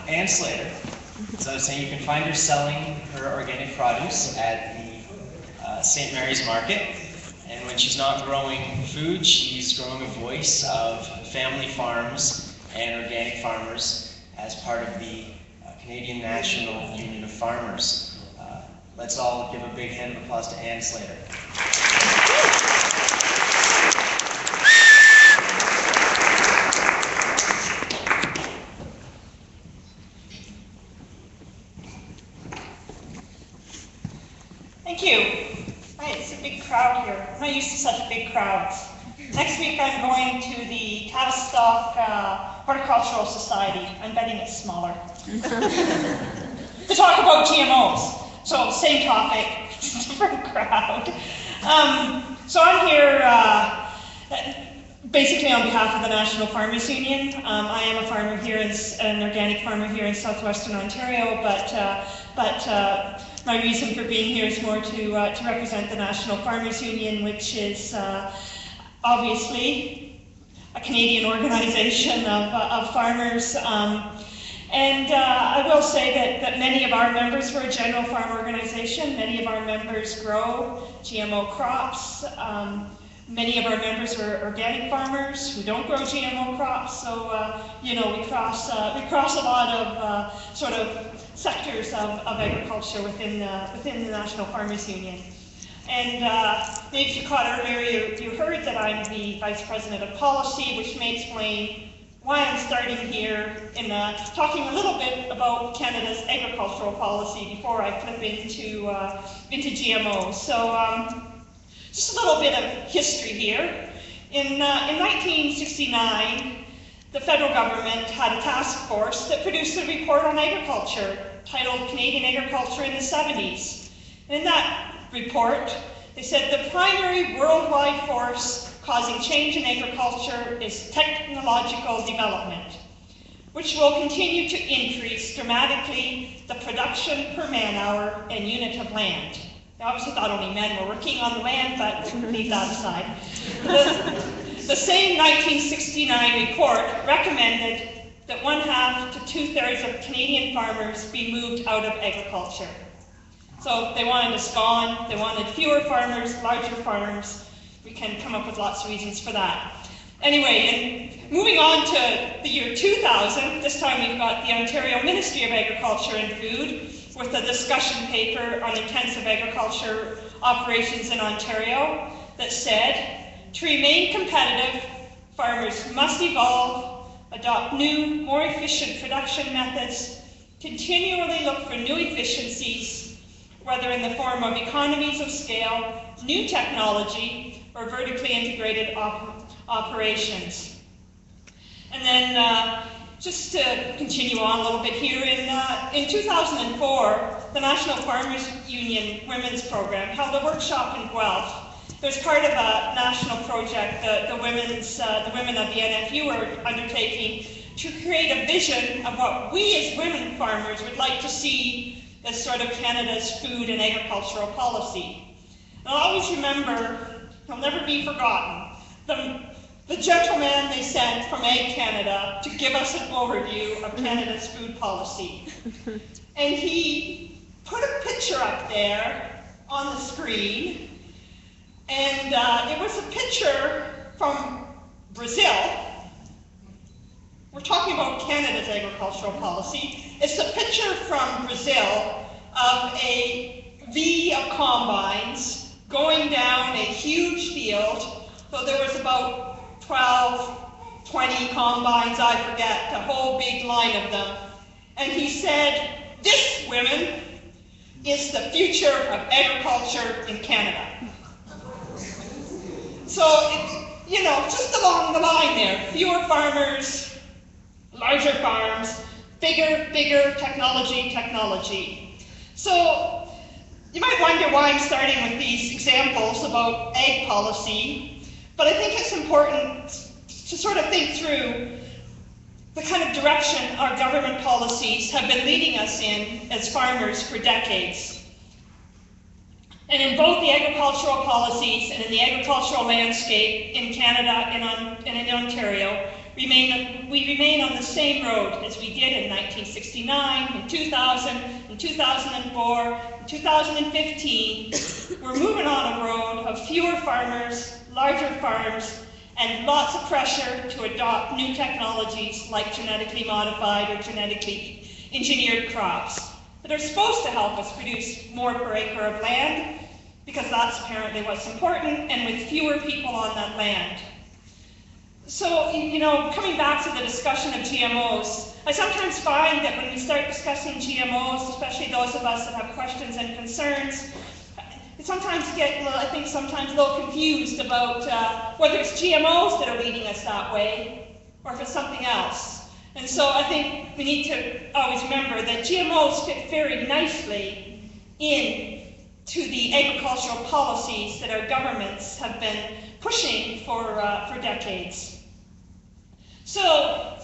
Ann Slater. As I was saying, you can find her selling her organic produce at the St. Mary's Market. And when she's not growing food, she's growing a voice of family farms and organic farmers as part of the Canadian National Union of Farmers. Let's all give a big hand of applause to Ann Slater. Thank you. Right, it's a big crowd here. I'm not used to such big crowds. Next week I'm going to the Tavistock Horticultural Society. I'm betting it's smaller. To talk about GMOs. So same topic, different crowd. So I'm here basically on behalf of the National Farmers Union. I am a farmer here, an organic farmer here in southwestern Ontario, but my reason for being here is more to represent the National Farmers Union, which is obviously a Canadian organization of farmers. And I will say that many of our members, we're a general farm organization, many of our members grow GMO crops. Many of our members are organic farmers who don't grow GMO crops, so you know, we cross a lot of sort of sectors of agriculture within the National Farmers Union. And maybe if you caught earlier, you heard that I'm the Vice President of Policy, which may explain why I'm starting here in talking a little bit about Canada's agricultural policy before I flip into GMOs. So just a little bit of history here. In 1969, the federal government had a task force that produced a report on agriculture titled Canadian Agriculture in the 70s. And in that report, they said the primary worldwide force causing change in agriculture is technological development, which will continue to increase dramatically the production per man-hour and unit of land. I obviously thought only men were working on the land, but leave that aside. The same 1969 report recommended that 1/2 to 2/3 of Canadian farmers be moved out of agriculture. So they wanted us gone, they wanted fewer farmers, larger farms. We can come up with lots of reasons for that. Anyway, and moving on to the year 2000, this time we've got the Ontario Ministry of Agriculture and Food with a discussion paper on intensive agriculture operations in Ontario that said, to remain competitive, farmers must evolve, adopt new, more efficient production methods, continually look for new efficiencies, whether in the form of economies of scale, new technology, or vertically integrated operations. And then just to continue on a little bit here, in 2004, the National Farmers Union Women's Program held a workshop in Guelph. It was part of a national project that the women of the NFU are undertaking to create a vision of what we as women farmers would like to see as sort of Canada's food and agricultural policy. And I'll always remember, he'll never be forgotten, the gentleman they sent from Ag Canada to give us an overview of Canada's food policy. And he put a picture up there on the screen, and it was a picture from Brazil. We're talking about Canada's agricultural policy. It's a picture from Brazil of a V of combines going down a huge field. So there was about 12, 20 combines, I forget, a whole big line of them. And he said, this, women, is the future of agriculture in Canada. So, you know, just along the line there, fewer farmers, larger farms, bigger, technology. So, you might wonder why I'm starting with these examples about ag policy, but I think it's important to sort of think through the kind of direction our government policies have been leading us in as farmers for decades. And in both the agricultural policies and in the agricultural landscape in Canada and in Ontario, we remain on the same road as we did in 1969, in 2000, in 2004, in 2015. We're moving on a road of fewer farmers, larger farms, and lots of pressure to adopt new technologies like genetically modified or genetically engineered crops that are supposed to help us produce more per acre of land, because that's apparently what's important, and with fewer people on that land. So, you know, coming back to the discussion of GMOs, I sometimes find that when we start discussing GMOs, especially those of us that have questions and concerns, we sometimes get, I think, sometimes a little confused about whether it's GMOs that are leading us that way, or if it's something else. And so I think we need to always remember that GMOs fit very nicely into the agricultural policies that our governments have been pushing for decades. So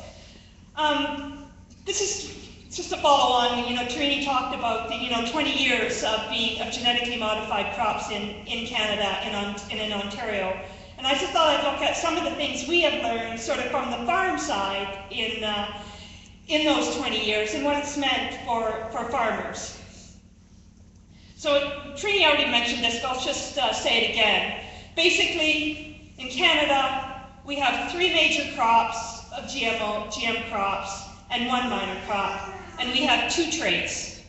this is just a follow on. You know, Trini talked about the 20 years of genetically modified crops in Canada and in Ontario. And I just thought I'd look at some of the things we have learned sort of from the farm side in those 20 years and what it's meant for farmers. So Trini already mentioned this, but I'll just say it again. Basically, in Canada, we have 3 major crops of GM crops and 1 minor crop. And we have 2 traits.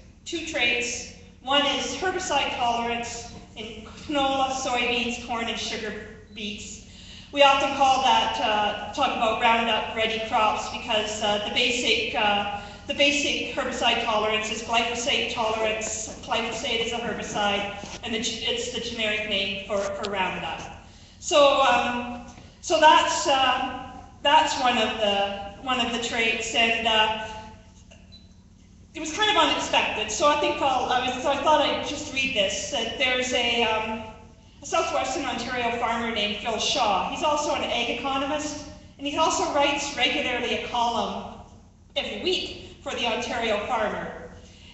One is herbicide tolerance in canola, soybeans, corn, and sugar beets. We often call that, talk about Roundup ready crops, because the basic herbicide tolerance is glyphosate tolerance. Glyphosate is a herbicide, and it's the generic name for Roundup. So that's one of the traits, and it was kind of unexpected. So I think I thought I'd just read this. That there's a southwestern Ontario farmer named Phil Shaw. He's also an ag economist, and he also writes regularly a column every week for the Ontario Farmer.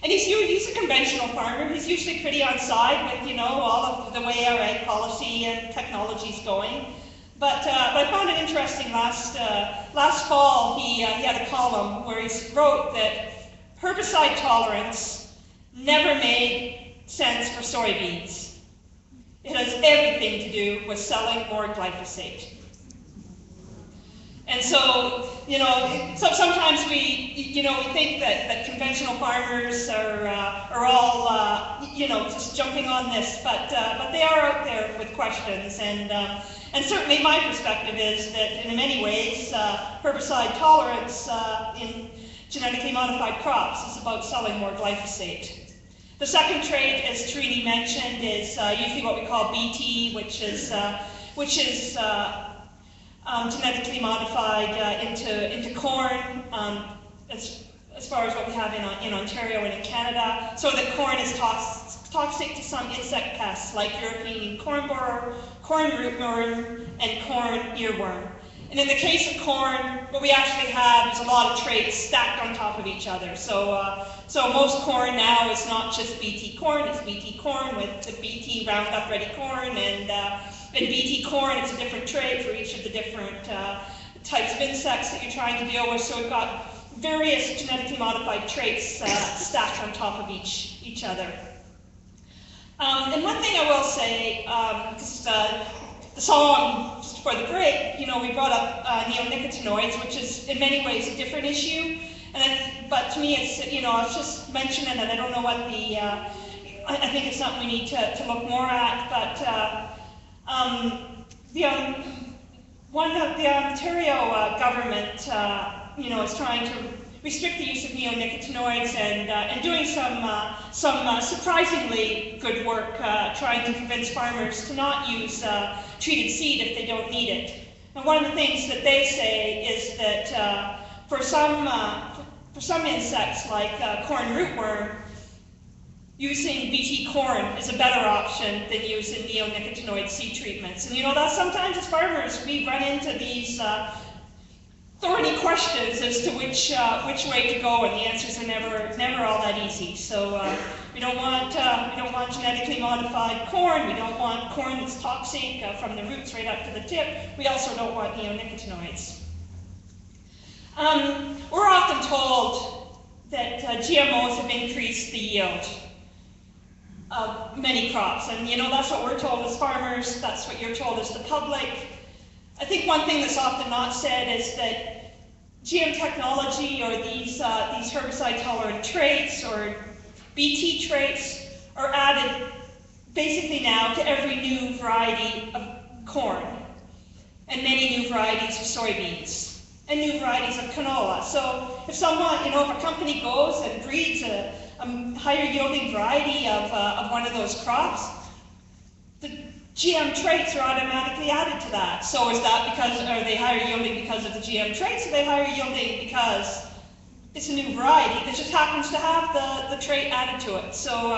And he's a conventional farmer. He's usually pretty on side with all of the way our ag policy and technology is going. But I found it interesting last fall he had a column where he wrote that herbicide tolerance never made sense for soybeans. It has everything to do with selling more glyphosate. And so, so sometimes we think that conventional farmers are all, just jumping on this, but they are out there with questions, and certainly my perspective is that in many ways, herbicide tolerance in genetically modified crops is about selling more glyphosate. The second trait, as Trini mentioned, is usually what we call BT, which is genetically modified into corn, as far as what we have in Ontario and in Canada, so that corn is toxic to some insect pests like European corn borer, corn rootworm, and corn earworm. And in the case of corn, what we actually have is a lot of traits stacked on top of each other. So most corn now is not just BT corn, it's BT corn with the BT Roundup Ready corn, and BT corn, it's a different trait for each of the different types of insects that you're trying to deal with. So we've got various genetically modified traits stacked on top of each other. And one thing I will say, because the song for the break, we brought up neonicotinoids, which is in many ways a different issue. But to me, it's I was just mentioning it. I don't know what I think it's something we need to look more at. But one of the Ontario government, is trying to restrict the use of neonicotinoids and doing some surprisingly good work trying to convince farmers to not use treated seed if they don't need it. And one of the things that they say is that for some insects like corn rootworm, using BT corn is a better option than using neonicotinoid seed treatments. And that sometimes as farmers we run into these thorny questions as to which way to go, and the answers are never all that easy. So we don't want genetically modified corn. We don't want corn that's toxic from the roots right up to the tip. We also don't want neonicotinoids. We're often told that GMOs have increased the yield of many crops, and that's what we're told as farmers, that's what you're told as the public. I think one thing that's often not said is that GM technology or these herbicide-tolerant traits or BT traits are added basically now to every new variety of corn and many new varieties of soybeans and new varieties of canola. So if someone, if a company goes and breeds a higher yielding variety of one of those crops, the GM traits are automatically added to that. So is that because, are they higher yielding because of the GM traits, or are they higher yielding because it's a new variety that just happens to have the trait added to it? So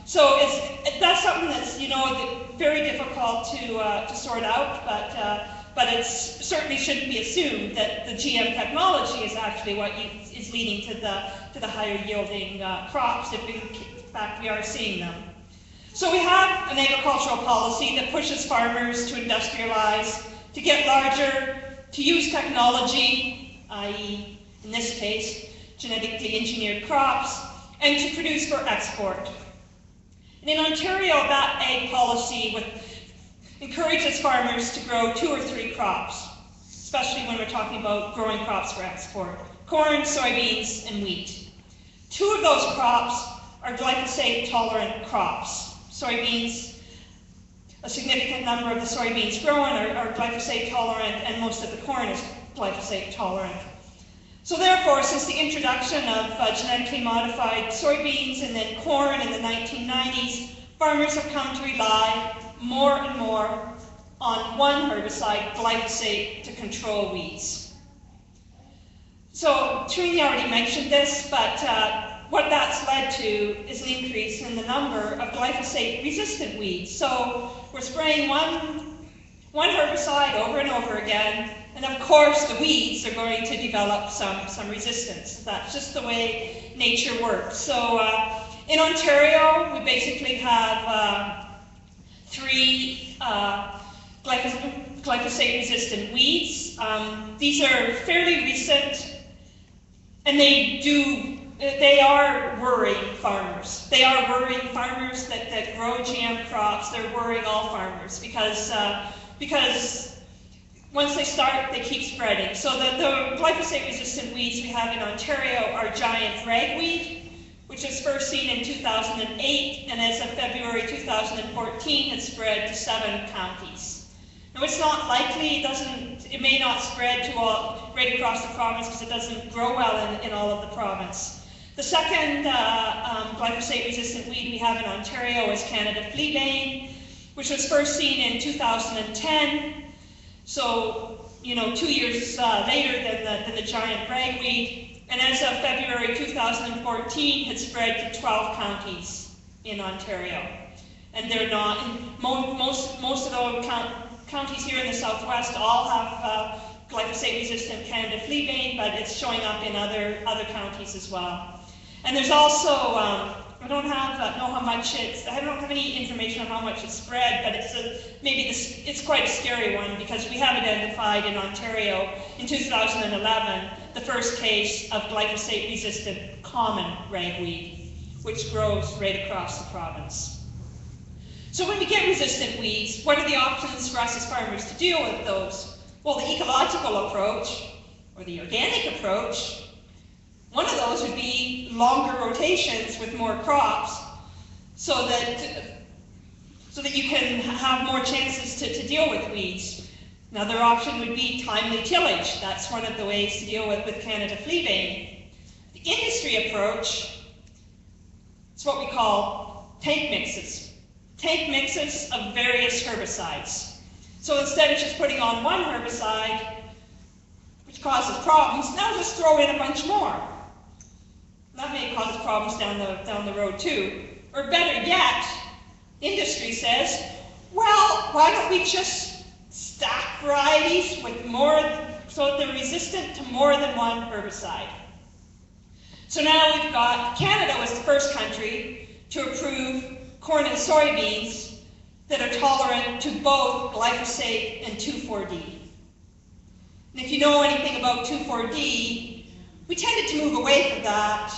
that's something that's very difficult to sort out, but it certainly shouldn't be assumed that the GM technology is actually what is leading to the higher yielding crops, if in fact we are seeing them. So we have an agricultural policy that pushes farmers to industrialize, to get larger, to use technology, i.e. in this case, genetically engineered crops, and to produce for export. And in Ontario, that ag policy encourages farmers to grow 2 or 3 crops, especially when we're talking about growing crops for export: corn, soybeans, and wheat. 2 of those crops are glyphosate-tolerant crops. Soybeans, a significant number of the soybeans grown are glyphosate-tolerant, and most of the corn is glyphosate-tolerant. So therefore, since the introduction of genetically modified soybeans and then corn in the 1990s, farmers have come to rely more and more on one herbicide, glyphosate, to control weeds. So Trini already mentioned this, but what that's led to is an increase in the number of glyphosate-resistant weeds. So we're spraying one herbicide over and over again, and of course the weeds are going to develop some resistance. That's just the way nature works. So in Ontario, we basically have 3 glyphosate-resistant weeds. These are fairly recent, and they are worrying farmers. They are worrying farmers that grow GM crops. They're worrying all farmers because once they start, they keep spreading. So the glyphosate-resistant weeds we have in Ontario are giant ragweed, which was first seen in 2008, and as of February 2014 had spread to 7 counties. Now it's not likely, it may not spread to right across the province because it doesn't grow well in all of the province. The second glyphosate-resistant weed we have in Ontario is Canada fleabane, which was first seen in 2010. So, 2 years later than the giant ragweed, and as of February 2014 had spread to 12 counties in Ontario. And they're not, most of those counties here in the southwest all have glyphosate-resistant Canada fleabane, but it's showing up in other counties as well. And there's also, I don't have any information on how much it's spread, but it's quite a scary one because we have identified in Ontario in 2011 the first case of glyphosate-resistant common ragweed, which grows right across the province. So when we get resistant weeds, what are the options for us as farmers to deal with those? Well, the ecological approach, or the organic approach, one of those would be longer rotations with more crops so that you can have more chances to deal with weeds. Another option would be timely tillage. That's one of the ways to deal with Canada fleabane. The industry approach is what we call tank mixes. Tank mixes of various herbicides. So instead of just putting on one herbicide, which causes problems, now just throw in a bunch more. That may cause problems down the road too. Or better yet, industry says, well, why don't we just stack varieties with more, so they're resistant to more than one herbicide. So now we've got, Canada was the first country to approve corn and soybeans that are tolerant to both glyphosate and 2,4-D. And if you know anything about 2,4-D, we tended to move away from that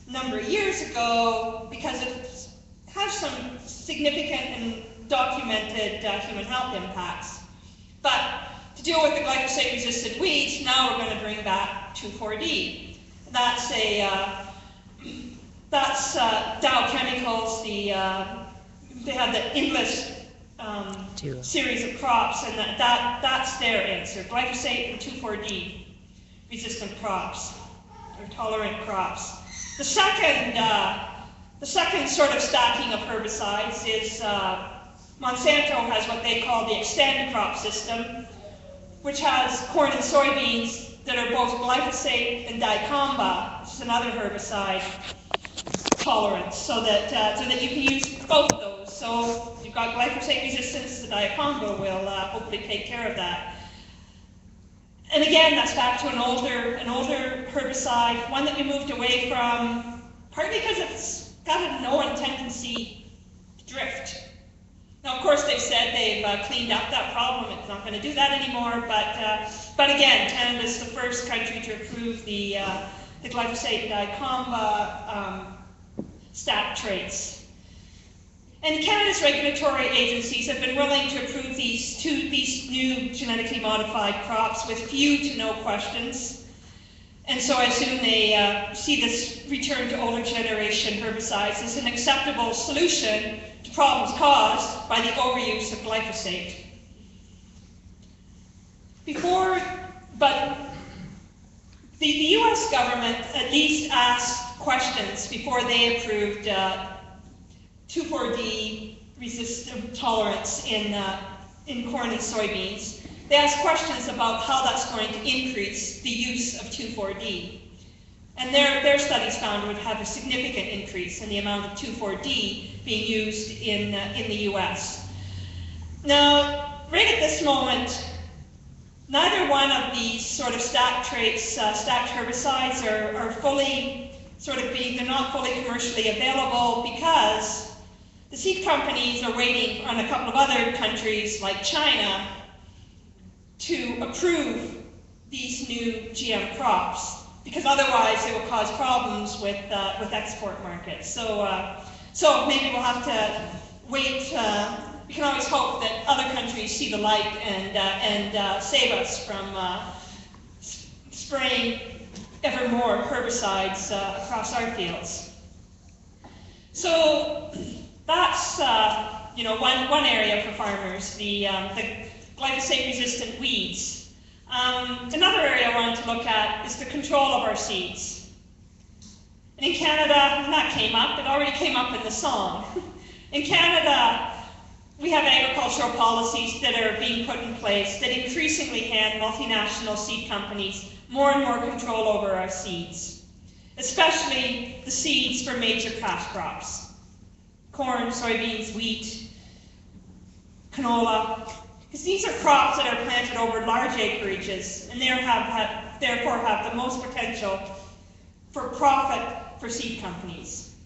a number of years ago because it has some significant and documented human health impacts. But to deal with the glyphosate-resistant weeds, now we're going to bring back 2,4-D. That's Dow Chemicals. They have the endless series of crops, and that's their answer: glyphosate and 2,4-D resistant crops, or tolerant crops. The second sort of stacking of herbicides is Monsanto has what they call the extended crop system, which has corn and soybeans that are both glyphosate and dicamba, which is another herbicide tolerance, so that you can use both of those. So you've got glyphosate resistance, the dicamba will hopefully take care of that. And again, that's back to an older herbicide, one that we moved away from, partly because it's got a known tendency to drift. Now, of course, they've said they've cleaned up that problem. It's not going to do that anymore. But again, Canada's the first country to approve the glyphosate and dicamba stack traits. And Canada's regulatory agencies have been willing to approve these new genetically modified crops with few to no questions. And so I assume they see this return to older generation herbicides as an acceptable solution to problems caused by the overuse of glyphosate. But the US government at least asked questions before they approved 2,4-D resistant tolerance in corn and soybeans. They asked questions about how that's going to increase the use of 2,4-D. And their studies found it would have a significant increase in the amount of 2,4-D being used in the US. Now, right at this moment, neither one of these sort of stacked traits, stacked herbicides are fully they're not fully commercially available because the seed companies are waiting on a couple of other countries like China to approve these new GM crops, because otherwise it will cause problems with export markets. So maybe we'll have to wait. We can always hope that other countries see the light and save us from spraying ever more herbicides across our fields. So that's one area for farmers, the glyphosate-resistant weeds. Another area I wanted to look at is the control of our seeds. And in Canada, and that came up, it already came up in the song. In Canada, we have agricultural policies that are being put in place that increasingly hand multinational seed companies more and more control over our seeds, especially the seeds for major cash crops: corn, soybeans, wheat, canola, because these are crops that are planted over large acreages and therefore have the most potential for profit for seed companies.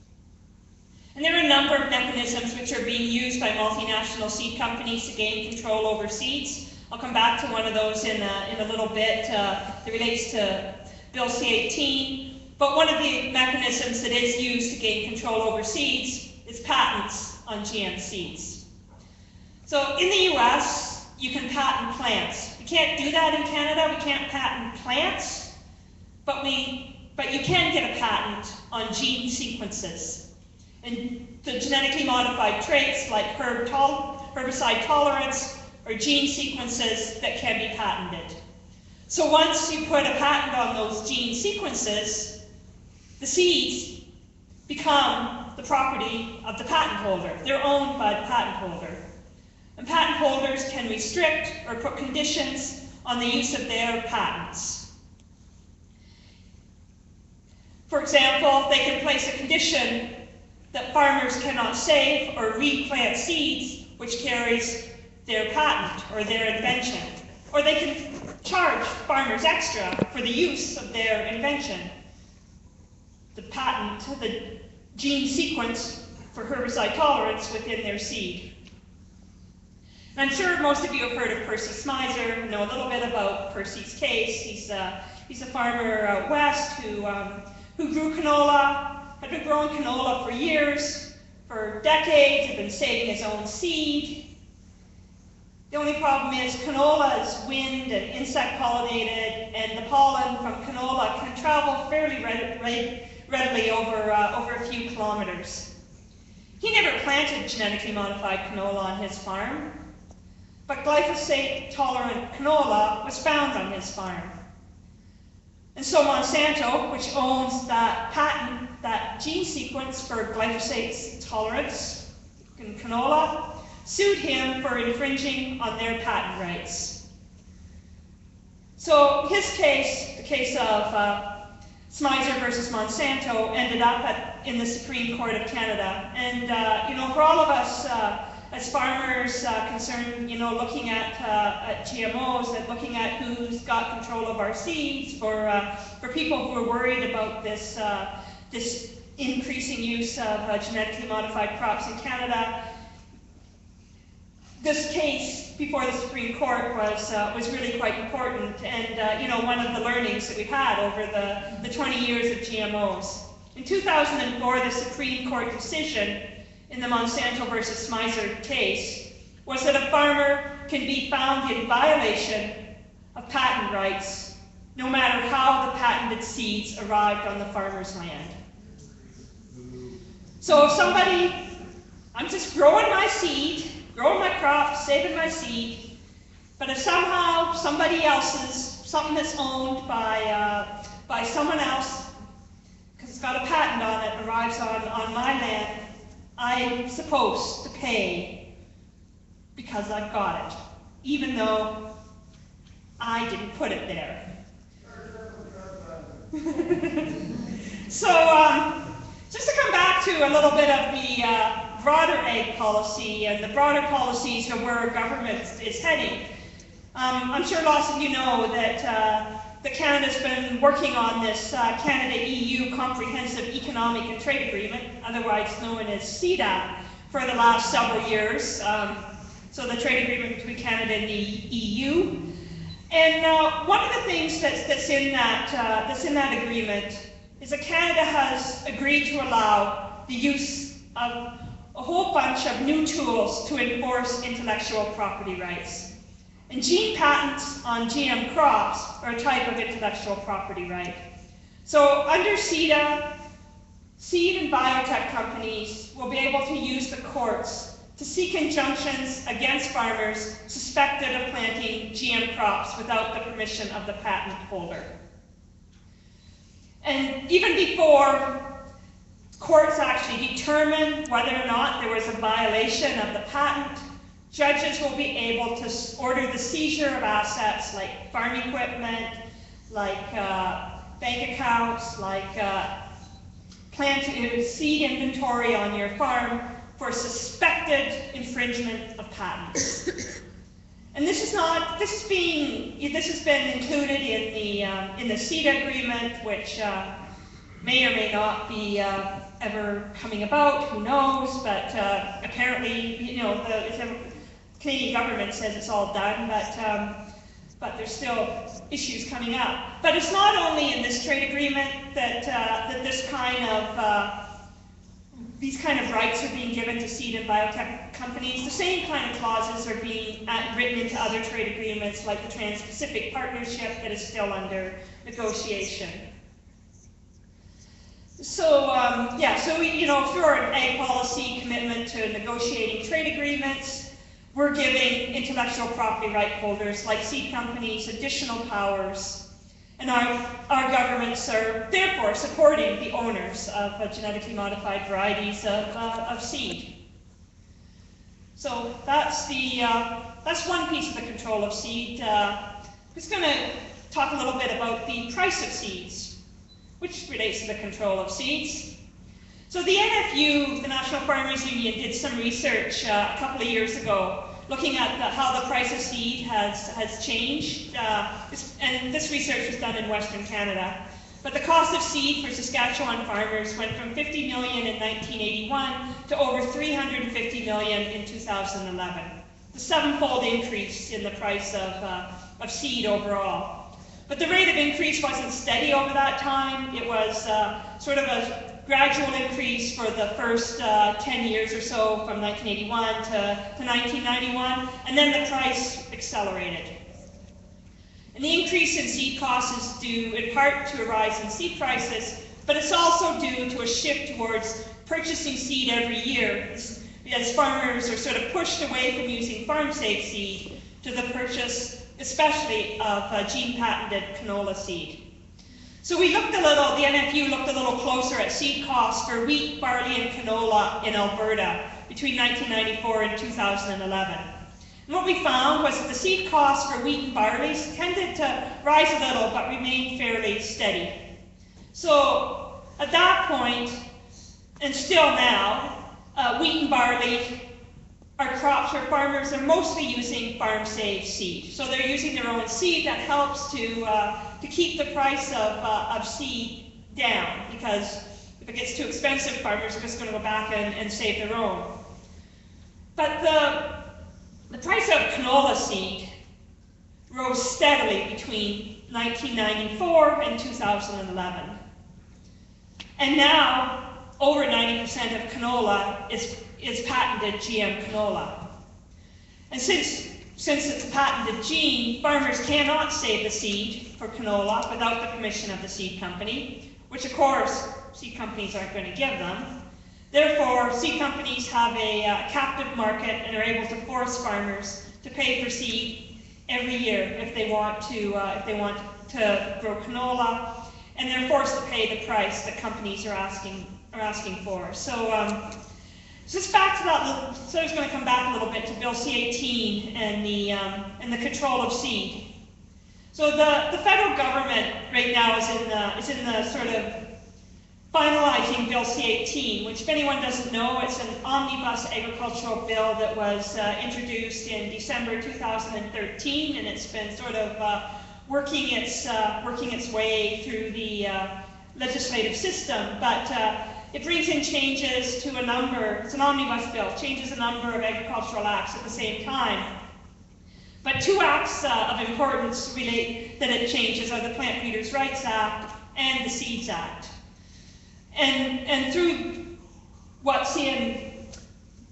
And there are a number of mechanisms which are being used by multinational seed companies to gain control over seeds. I'll come back to one of those in a little bit that relates to Bill C-18. But one of the mechanisms that is used to gain control over seeds is patents on GM seeds. So in the US, you can patent plants. We can't do that in Canada. We can't patent plants, but you can get a patent on gene sequences. And the genetically modified traits like herbicide tolerance or gene sequences that can be patented. So once you put a patent on those gene sequences, the seeds become the property of the patent holder. They're owned by the patent holder. And patent holders can restrict or put conditions on the use of their patents. For example, they can place a condition that farmers cannot save or replant seeds which carries their patent or their invention. Or they can charge farmers extra for the use of their invention. The patent, the gene sequence for herbicide tolerance within their seed. And I'm sure most of you have heard of Percy Smizer, know a little bit about Percy's case. He's a farmer out west who grew canola, had been growing canola for years, for decades, had been saving his own seed. The only problem is canola is wind and insect pollinated, and the pollen from canola can travel fairly readily over a few kilometers. He never planted genetically modified canola on his farm, but glyphosate-tolerant canola was found on his farm. And so Monsanto, which owns that patent, that gene sequence for glyphosate tolerance in canola, sued him for infringing on their patent rights. So his case, the case of Smizer versus Monsanto, ended up in the Supreme Court of Canada. And you know, for all of us as farmers concerned, you know, looking at GMOs and looking at who's got control of our seeds, for people who are worried about this this increasing use of genetically modified crops in Canada, this case before the Supreme Court was really quite important, and you know, one of the learnings that we've had over the 20 years of GMOs. In 2004, the Supreme Court decision in the Monsanto versus Smizer case was that a farmer can be found in violation of patent rights no matter how the patented seeds arrived on the farmer's land. So if somebody, I'm just growing my seed, growing my crop, saving my seed, but if somehow somebody else's, something that's owned by someone else, because it's got a patent on it, arrives on my land, I'm supposed to pay because I've got it, even though I didn't put it there. So, just to come back to a little bit of the broader ag policy and the broader policies of where our government is heading, I'm sure lots of you know that Canada's been working on this Canada-EU Comprehensive Economic and Trade Agreement, otherwise known as CETA, for the last several years. So the trade agreement between Canada and the EU. And one of the things that's in that agreement is that Canada has agreed to allow the use of a whole bunch of new tools to enforce intellectual property rights. And gene patents on GM crops are a type of intellectual property right. So under CETA, seed and biotech companies will be able to use the courts to seek injunctions against farmers suspected of planting GM crops without the permission of the patent holder. And even before courts actually determine whether or not there was a violation of the patent, judges will be able to order the seizure of assets like farm equipment, like bank accounts, like seed inventory on your farm for suspected infringement of patents. And this has been included in the CETA agreement, which may or may not be ever coming about. Who knows? But apparently, you know, the Canadian government says it's all done, but there's still issues coming up. But it's not only in this trade agreement that these kind of rights are being given to seed and biotech companies. The same kind of clauses are being written into other trade agreements, like the Trans-Pacific Partnership that is still under negotiation. So, you know, through our ag policy commitment to negotiating trade agreements, we're giving intellectual property right holders, like seed companies, additional powers. And our governments are therefore supporting the owners of genetically modified varieties of seed. So that's one piece of the control of seed. I'm just going to talk a little bit about the price of seeds, which relates to the control of seeds. So the NFU, the National Farmers Union, did some research a couple of years ago looking at how the price of seed has changed. And this research was done in Western Canada. But the cost of seed for Saskatchewan farmers went from $50 million in 1981 to over $350 million in 2011. the sevenfold increase in the price of seed overall. But the rate of increase wasn't steady over that time. It was sort of a gradual increase for the first 10 years or so, from 1981 to 1991, and then the price accelerated. And the increase in seed costs is due in part to a rise in seed prices, but it's also due to a shift towards purchasing seed every year, as farmers are sort of pushed away from using farm-safe seed to the purchase, especially of gene-patented canola seed. So we looked a little, the NFU looked a little closer at seed costs for wheat, barley, and canola in Alberta between 1994 and 2011. And what we found was that the seed costs for wheat and barley tended to rise a little, but remained fairly steady. So at that point, and still now, wheat and barley are crops where farmers are mostly using farm-safe seed. So they're using their own seed that helps to keep the price of seed down, because if it gets too expensive, farmers are just going to go back and save their own. But the price of canola seed rose steadily between 1994 and 2011. And now, over 90% of canola is patented GM canola. And since it's a patented gene, farmers cannot save the seed for canola without the permission of the seed company, which of course seed companies aren't going to give them. Therefore, seed companies have a captive market and are able to force farmers to pay for seed every year if they want to grow canola, and they're forced to pay the price that companies are asking for. So just back to that. So I was going to come back a little bit to Bill C-18 and the control of seed. So the federal government right now is in the sort of finalizing Bill C-18, which, if anyone doesn't know, it's an omnibus agricultural bill that was introduced in December 2013, and it's been sort of working its way through the legislative system. But it brings in changes to a number. It's an omnibus bill, changes a number of agricultural acts at the same time. But two acts of importance that it changes are the Plant Breeders' Rights Act and the Seeds Act. And through what's in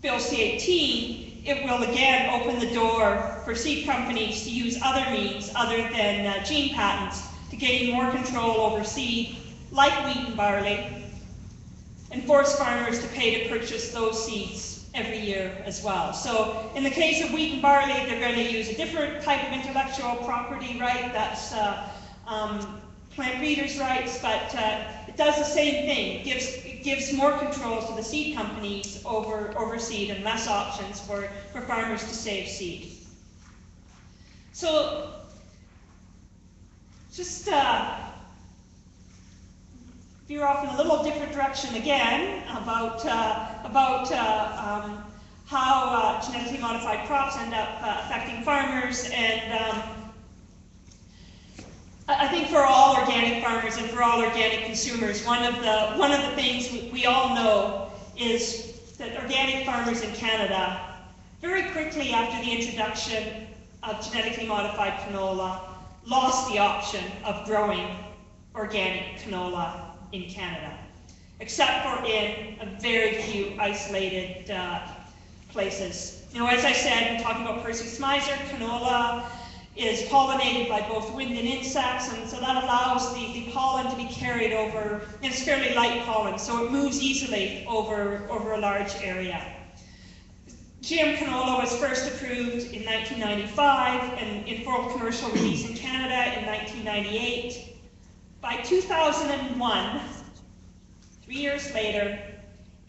Bill C-18, it will again open the door for seed companies to use other means other than gene patents to gain more control over seed, like wheat and barley, and force farmers to pay to purchase those seeds every year as well. So in the case of wheat and barley, they're going to use a different type of intellectual property right, that's plant breeders' rights, but it does the same thing. It gives more control to the seed companies over seed and less options for farmers to save seed. So just veer off in a little different direction again about how genetically modified crops end up affecting farmers. And I think for all organic farmers and for all organic consumers, one of the things we all know is that organic farmers in Canada, very quickly after the introduction of genetically modified canola, lost the option of growing organic canola in Canada, except for in a very few isolated places. You know, as I said, I'm talking about Percy Smiser, canola is pollinated by both wind and insects, and so that allows the pollen to be carried over. It's fairly light pollen, so it moves easily over a large area. GM canola was first approved in 1995 and in full commercial release in Canada in 1998. By 2001, 3 years later,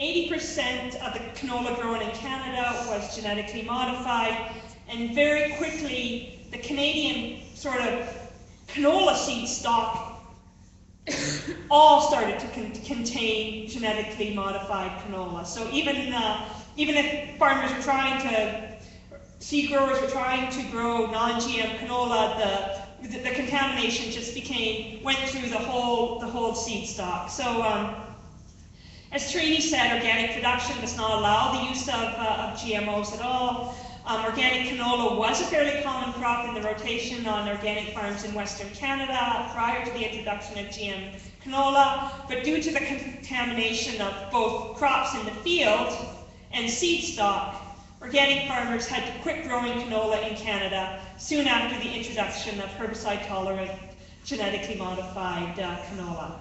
80% of the canola grown in Canada was genetically modified, and very quickly the Canadian sort of canola seed stock all started to contain genetically modified canola. So even if farmers were seed growers were trying to grow non-GM canola, the contamination just went through the whole seed stock. So as Trini said, organic production does not allow the use of GMOs at all. Organic canola was a fairly common crop in the rotation on organic farms in Western Canada prior to the introduction of GM canola, but due to the contamination of both crops in the field and seed stock, organic farmers had to quit growing canola in Canada soon after the introduction of herbicide-tolerant, genetically modified canola.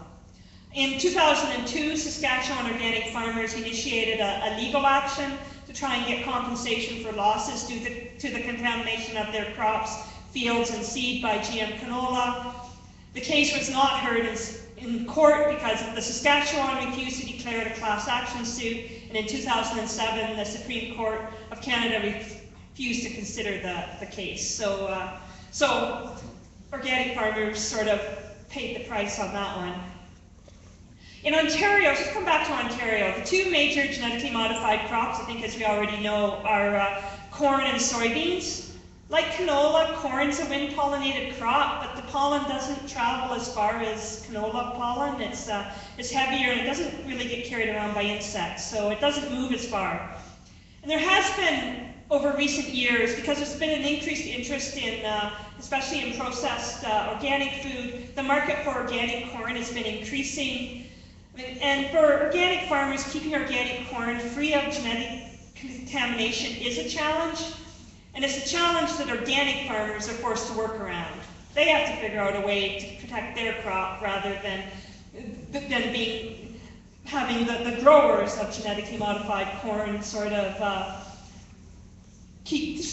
In 2002, Saskatchewan organic farmers initiated a legal action to try and get compensation for losses due to the contamination of their crops, fields, and seed by GM canola. The case was not heard in court because the Saskatchewan refused to declare it a class action suit, and in 2007, the Supreme Court of Canada refused to consider the case. So organic farmers sort of paid the price on that one. In Ontario, let's come back to Ontario. The two major genetically modified crops, I think as we already know, are corn and soybeans. Like canola, corn's a wind-pollinated crop, but the pollen doesn't travel as far as canola pollen. It's heavier and it doesn't really get carried around by insects, so it doesn't move as far. And there has been, over recent years, because there's been an increased interest in, especially in processed organic food, the market for organic corn has been increasing. And for organic farmers, keeping organic corn free of genetic contamination is a challenge. And it's a challenge that organic farmers are forced to work around. They have to figure out a way to protect their crop rather than having the growers of genetically modified corn sort of keep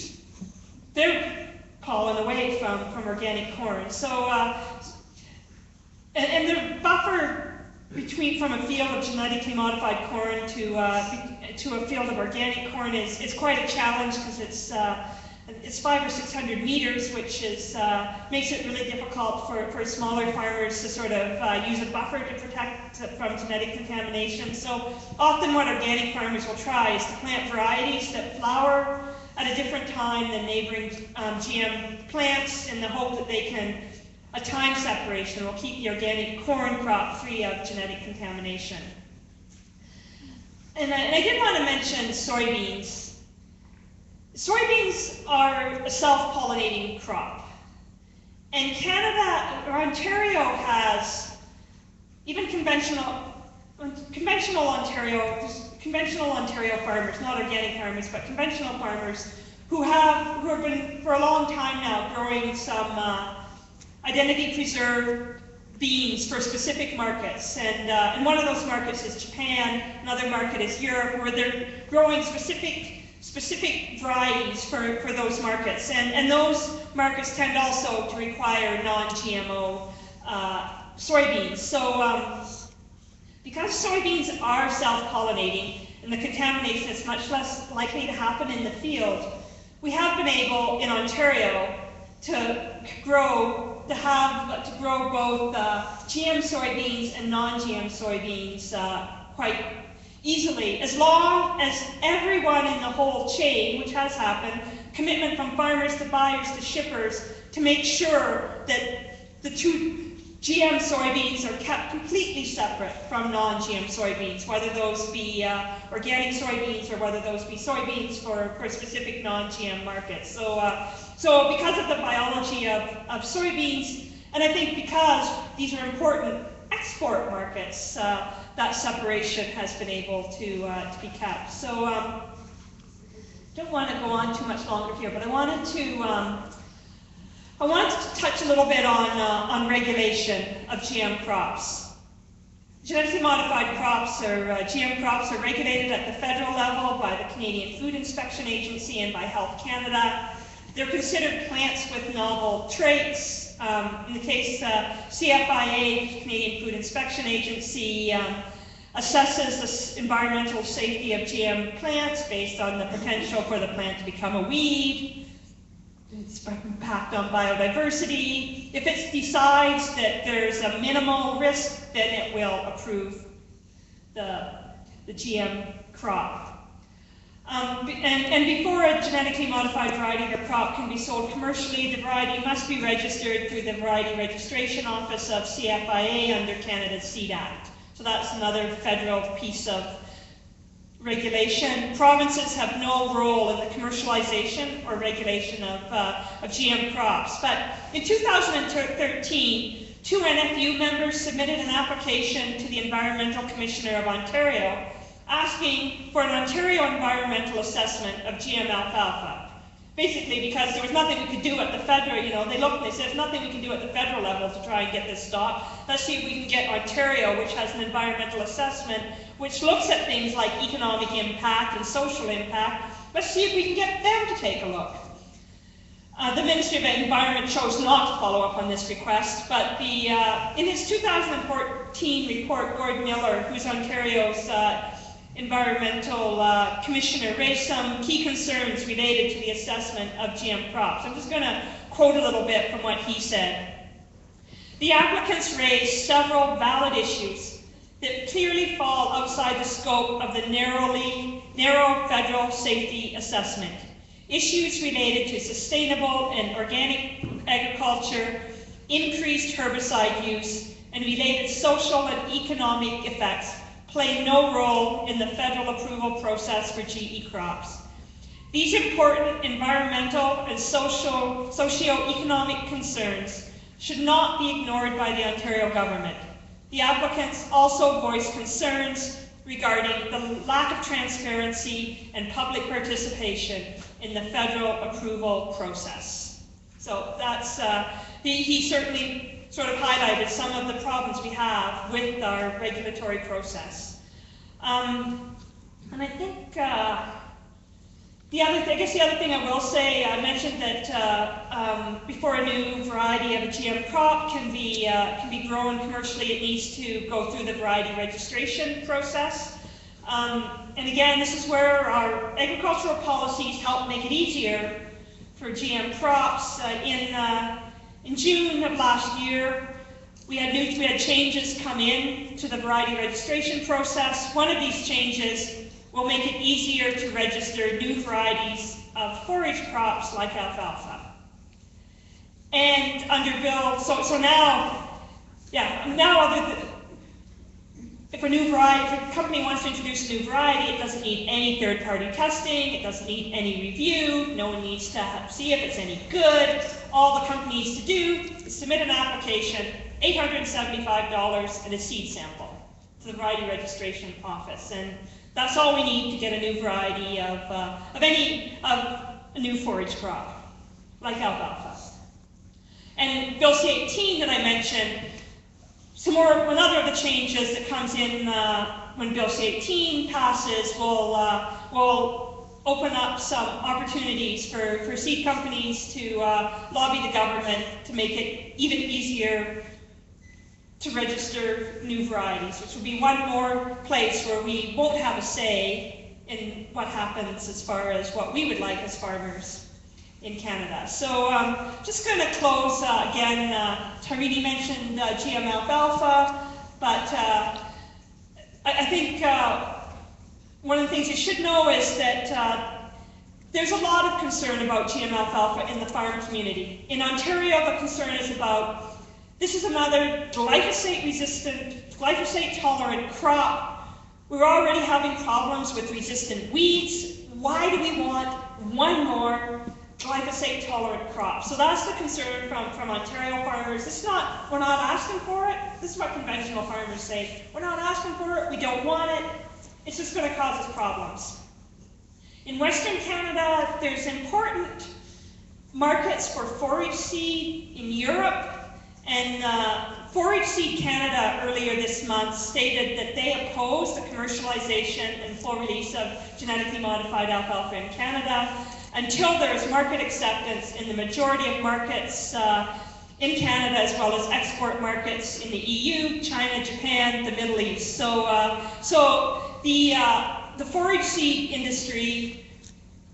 their pollen away from organic corn. So, and the buffer from a field of genetically modified corn to a field of organic corn is quite a challenge because it's 500 or 600 meters, which makes it really difficult for smaller farmers to sort of use a buffer to protect from genetic contamination. So often what organic farmers will try is to plant varieties that flower at a different time than neighboring GM plants in the hope that they can a time separation will keep the organic corn crop free of genetic contamination. And I did want to mention soybeans. Soybeans are a self-pollinating crop. And Canada, or Ontario has, even conventional Ontario farmers, not organic farmers, but conventional farmers, who have been for a long time now growing some identity preserved beans for specific markets, and one of those markets is Japan, another market is Europe, where they're growing specific varieties for those markets, and those markets tend also to require non-GMO soybeans. So because soybeans are self-pollinating and the contamination is much less likely to happen in the field, we have been able in Ontario to grow both GM soybeans and non-GM soybeans quite easily, as long as everyone in the whole chain, which has happened, commitment from farmers to buyers to shippers, to make sure that the two GM soybeans are kept completely separate from non-GM soybeans, whether those be organic soybeans or whether those be soybeans for specific non-GM markets. So because of the biology of soybeans, and I think because these are important export markets, that separation has been able to be kept. So don't want to go on too much longer here, but I wanted to touch a little bit on regulation of GM crops. Genetically modified crops or GM crops are regulated at the federal level by the Canadian Food Inspection Agency and by Health Canada. They're considered plants with novel traits. In the case CFIA, Canadian Food Inspection Agency, assesses the environmental safety of GM plants based on the potential for the plant to become a weed, its impact on biodiversity. If it decides that there's a minimal risk, then it will approve the GM crop. And before a genetically modified variety or crop can be sold commercially, the variety must be registered through the Variety Registration Office of CFIA under Canada's Seed Act. So that's another federal piece of regulation. Provinces have no role in the commercialization or regulation of GM crops. But in 2013, 2 NFU members submitted an application to the Environmental Commissioner of Ontario asking for an Ontario environmental assessment of GM alfalfa. Basically because there was nothing we could do at the federal, they looked and they said, there's nothing we can do at the federal level to try and get this stopped. Let's see if we can get Ontario, which has an environmental assessment, which looks at things like economic impact and social impact. Let's see if we can get them to take a look. The Ministry of Environment chose not to follow up on this request, but in his 2014 report, Gord Miller, who's Ontario's environmental commissioner, raised some key concerns related to the assessment of GM crops. I'm just going to quote a little bit from what he said. The applicants raised several valid issues that clearly fall outside the scope of the narrow federal safety assessment. Issues related to sustainable and organic agriculture, increased herbicide use, and related social and economic effects play no role in the federal approval process for GE crops. These important environmental and socio-economic concerns should not be ignored by the Ontario government. The applicants also voiced concerns regarding the lack of transparency and public participation in the federal approval process. So that's, he certainly sort of highlighted some of the problems we have with our regulatory process. And I think the other thing I will say, I mentioned that before a new variety of a GM crop can be grown commercially, it needs to go through the variety registration process. And again, this is where our agricultural policies help make it easier for GM crops. In June of last year, we had changes come in to the variety registration process. One of these changes will make it easier to register new varieties of forage crops like alfalfa. And under Bill, if a company wants to introduce a new variety, it doesn't need any third-party testing, it doesn't need any review, no one needs to see if it's any good. All the company needs to do is submit an application, $875 and a seed sample to the variety registration office. And that's all we need to get a new variety of a new forage crop, like alfalfa. And Bill C-18 that I mentioned, another of the changes that comes in when Bill C-18 passes will open up some opportunities for seed companies to lobby the government to make it even easier to register new varieties, which will be one more place where we won't have a say in what happens as far as what we would like as farmers in Canada. So just going to close again. Tarini mentioned GM alfalfa, but I think one of the things you should know is that there's a lot of concern about GM alfalfa in the farm community. In Ontario, the concern is about this is another glyphosate-resistant, glyphosate-tolerant crop. We're already having problems with resistant weeds. Why do we want one more glyphosate-tolerant crop? So that's the concern from Ontario farmers. We're not asking for it. This is what conventional farmers say. We're not asking for it. We don't want it. It's just going to cause us problems. In Western Canada, there's important markets for forage seed in Europe. And Forage Seed Canada earlier this month stated that they oppose the commercialization and full release of genetically modified alfalfa in Canada until there is market acceptance in the majority of markets in Canada, as well as export markets in the EU, China, Japan, the Middle East. So, the forage seed industry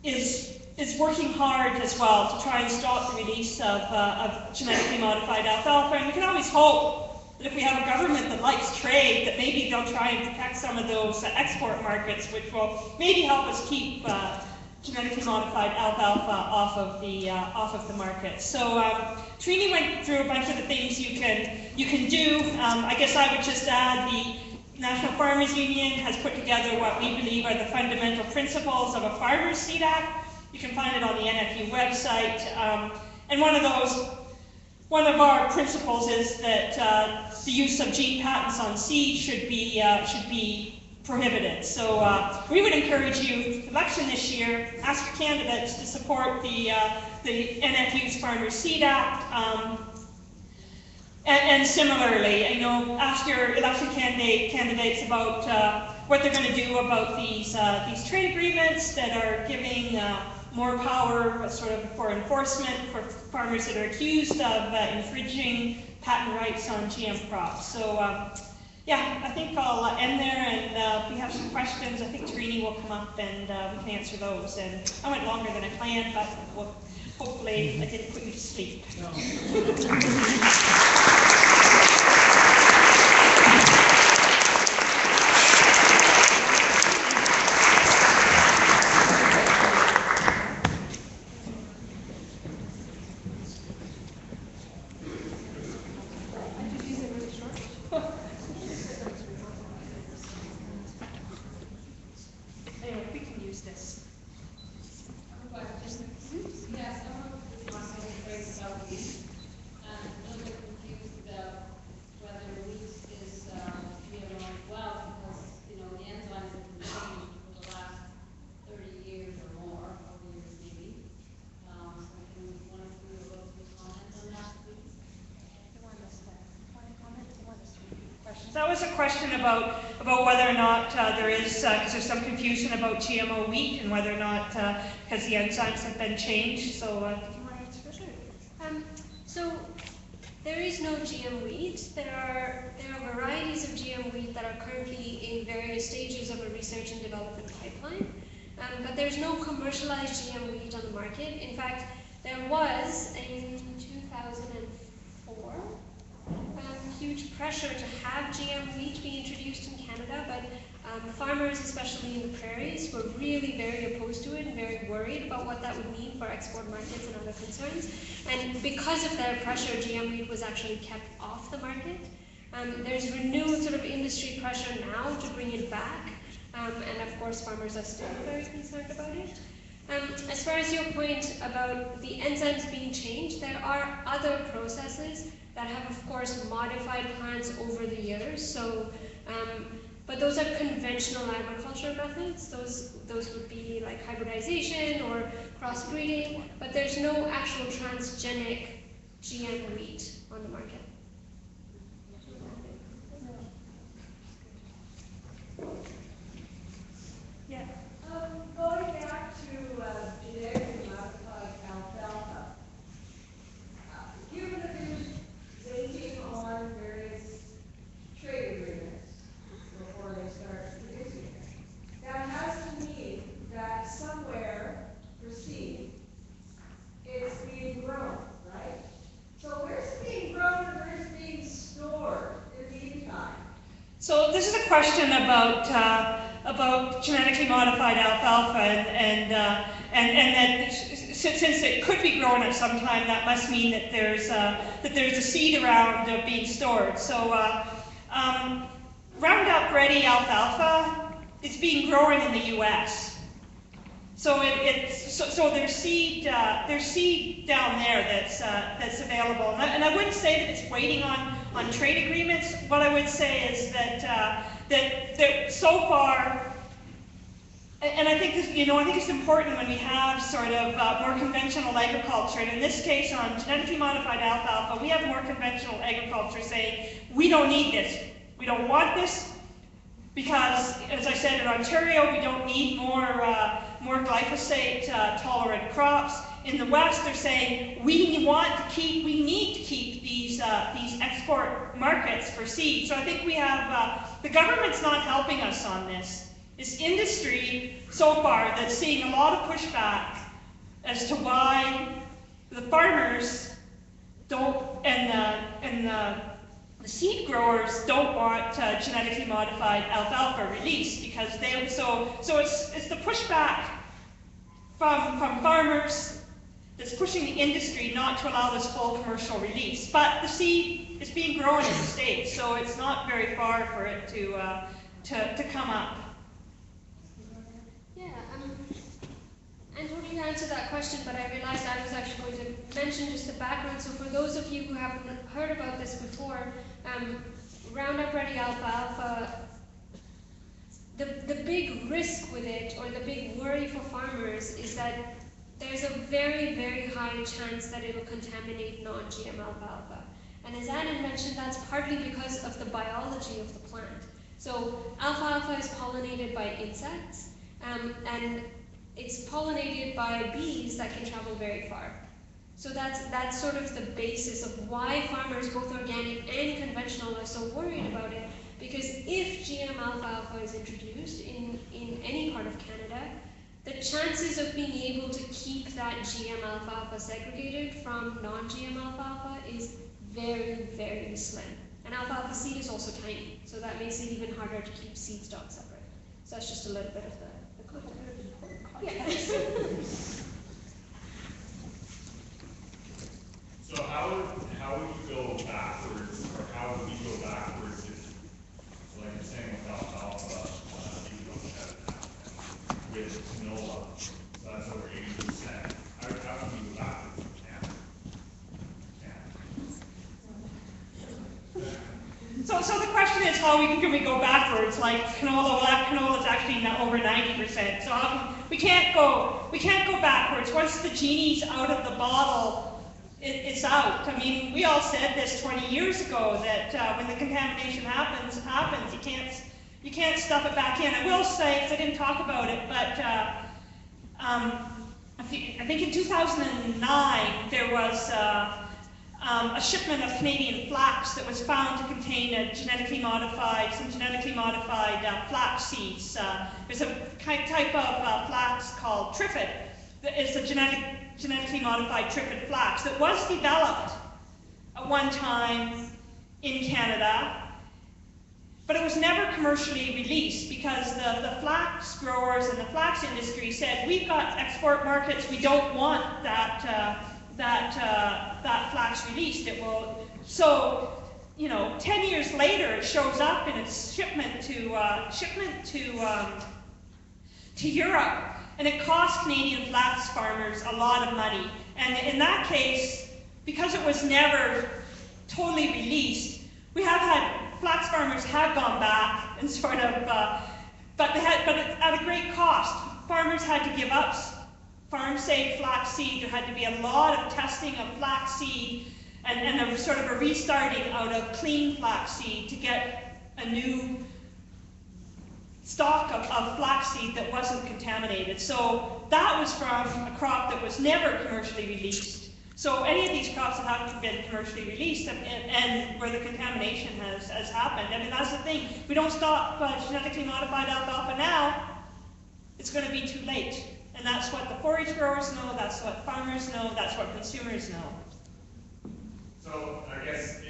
is working hard as well to try and stop the release of genetically modified alfalfa. And we can always hope that if we have a government that likes trade, that maybe they'll try and protect some of those export markets, which will maybe help us keep genetically modified alfalfa off of the market. So Tarini went through a bunch of the things you can do. I guess I would just add National Farmers Union has put together what we believe are the fundamental principles of a Farmers Seed Act. You can find it on the NFU website. And one of our principles is that the use of gene patents on seed should be prohibited. So we would encourage you, election this year, ask your candidates to support the NFU's Farmers Seed Act. And similarly, ask your election candidates about what they're going to do about these trade agreements that are giving more power sort of for enforcement for farmers that are accused of infringing patent rights on GM crops. So yeah, I think I'll end there, and if we have some questions, I think Tarini will come up and we can answer those. And I went longer than I planned, but hopefully I didn't put you to sleep. That was a question about whether or not there is, because there's some confusion about GMO wheat and whether or not, because the enzymes have been changed. So, do you want to answer this? So, there is no GM wheat. There are varieties of GM wheat that are currently in various stages of a research and development pipeline, but there's no commercialized GM wheat on the market. In fact, there was in 2004. Huge pressure to have GM wheat be introduced in Canada, but farmers, especially in the prairies, were really very opposed to it and very worried about what that would mean for export markets and other concerns. And because of their pressure, GM wheat was actually kept off the market. There's renewed sort of industry pressure now to bring it back, and of course farmers are still very concerned about it. As far as your point about the enzymes being changed, there are other processes that have, of course, modified plants over the years. So, but those are conventional agriculture methods. Those would be like hybridization or crossbreeding, but there's no actual transgenic GM wheat on the market. Yeah. Going back to genetically modified alfalfa, given that there's waiting on various trade agreements before they start producing it, that has to mean that somewhere for seed, it's being grown, right? So where's it being grown and where's it being stored in the meantime? So this is a question about genetically modified alfalfa, and that since it could be grown at some time, that must mean that there's a seed around being stored. So Roundup Ready alfalfa is being grown in the U.S. So so there's seed down there that's available, and I wouldn't say that it's waiting on trade agreements. What I would say is that so far, and I think this, I think it's important when we have sort of more conventional agriculture, and in this case on genetically modified alfalfa, we have more conventional agriculture saying we don't need this, we don't want this, because as I said, in Ontario we don't need more glyphosate tolerant crops. In the West, they're saying we need to keep these export markets for seed. So I think we have the government's not helping us on this. It's industry so far that's seeing a lot of pushback as to why the farmers don't and the seed growers don't want genetically modified alfalfa released, because so it's the pushback from farmers that's pushing the industry not to allow this full commercial release. But the seed is being grown in the States, so it's not very far for it to come up. Yeah, and totally to answer that question, but I realized I was actually going to mention just the background. So for those of you who haven't heard about this before, Roundup Ready alfalfa, the big risk with it, or the big worry for farmers, is that there's a very, very high chance that it will contaminate non-GM alfalfa. And as Anna mentioned, that's partly because of the biology of the plant. So alfalfa is pollinated by insects, and it's pollinated by bees that can travel very far. So that's sort of the basis of why farmers, both organic and conventional, are so worried about it. Because if GM alfalfa is introduced in any part of Canada, the chances of being able to keep that GM alfalfa segregated from non-GM alfalfa is very, very slim. And alfalfa seed is also tiny, so that makes it even harder to keep seed stock separate. So that's just a little bit of the context. Yeah. So how would you go backwards, or how would we go backwards if, like you're saying, with alfalfa, you don't have that, with canola, so that's over 80%. How can we go backwards? So the question is, can we go backwards? Like canola, well, canola is actually not over 90%. So we can't go backwards. Once the genie's out of the bottle, it's out. I mean, we all said this 20 years ago that when the contamination happens. You can't stuff it back in. I will say, because I didn't talk about it, but I think in 2009 there was a shipment of Canadian flax that was found to contain some genetically modified flax seeds. There's a type of flax called triffid that is a genetically modified triffid flax that was developed at one time in Canada, but it was never commercially released because the flax growers and the flax industry said, we've got export markets, we don't want that flax released. It will. So, 10 years later, it shows up in its shipment to Europe, and it cost Canadian flax farmers a lot of money. And in that case, because it was never totally released, flax farmers have gone back and sort of, but at a great cost. Farmers had to give up farm-safe flax seed. There had to be a lot of testing of flax seed and a sort of a restarting out of clean flax seed to get a new stock of flax seed that wasn't contaminated. So that was from a crop that was never commercially released. So any of these crops that haven't been commercially released and where the contamination has happened, I mean, that's the thing. If we don't stop genetically modified alfalfa now, it's going to be too late. And that's what the forage growers know, that's what farmers know, that's what consumers know. So I guess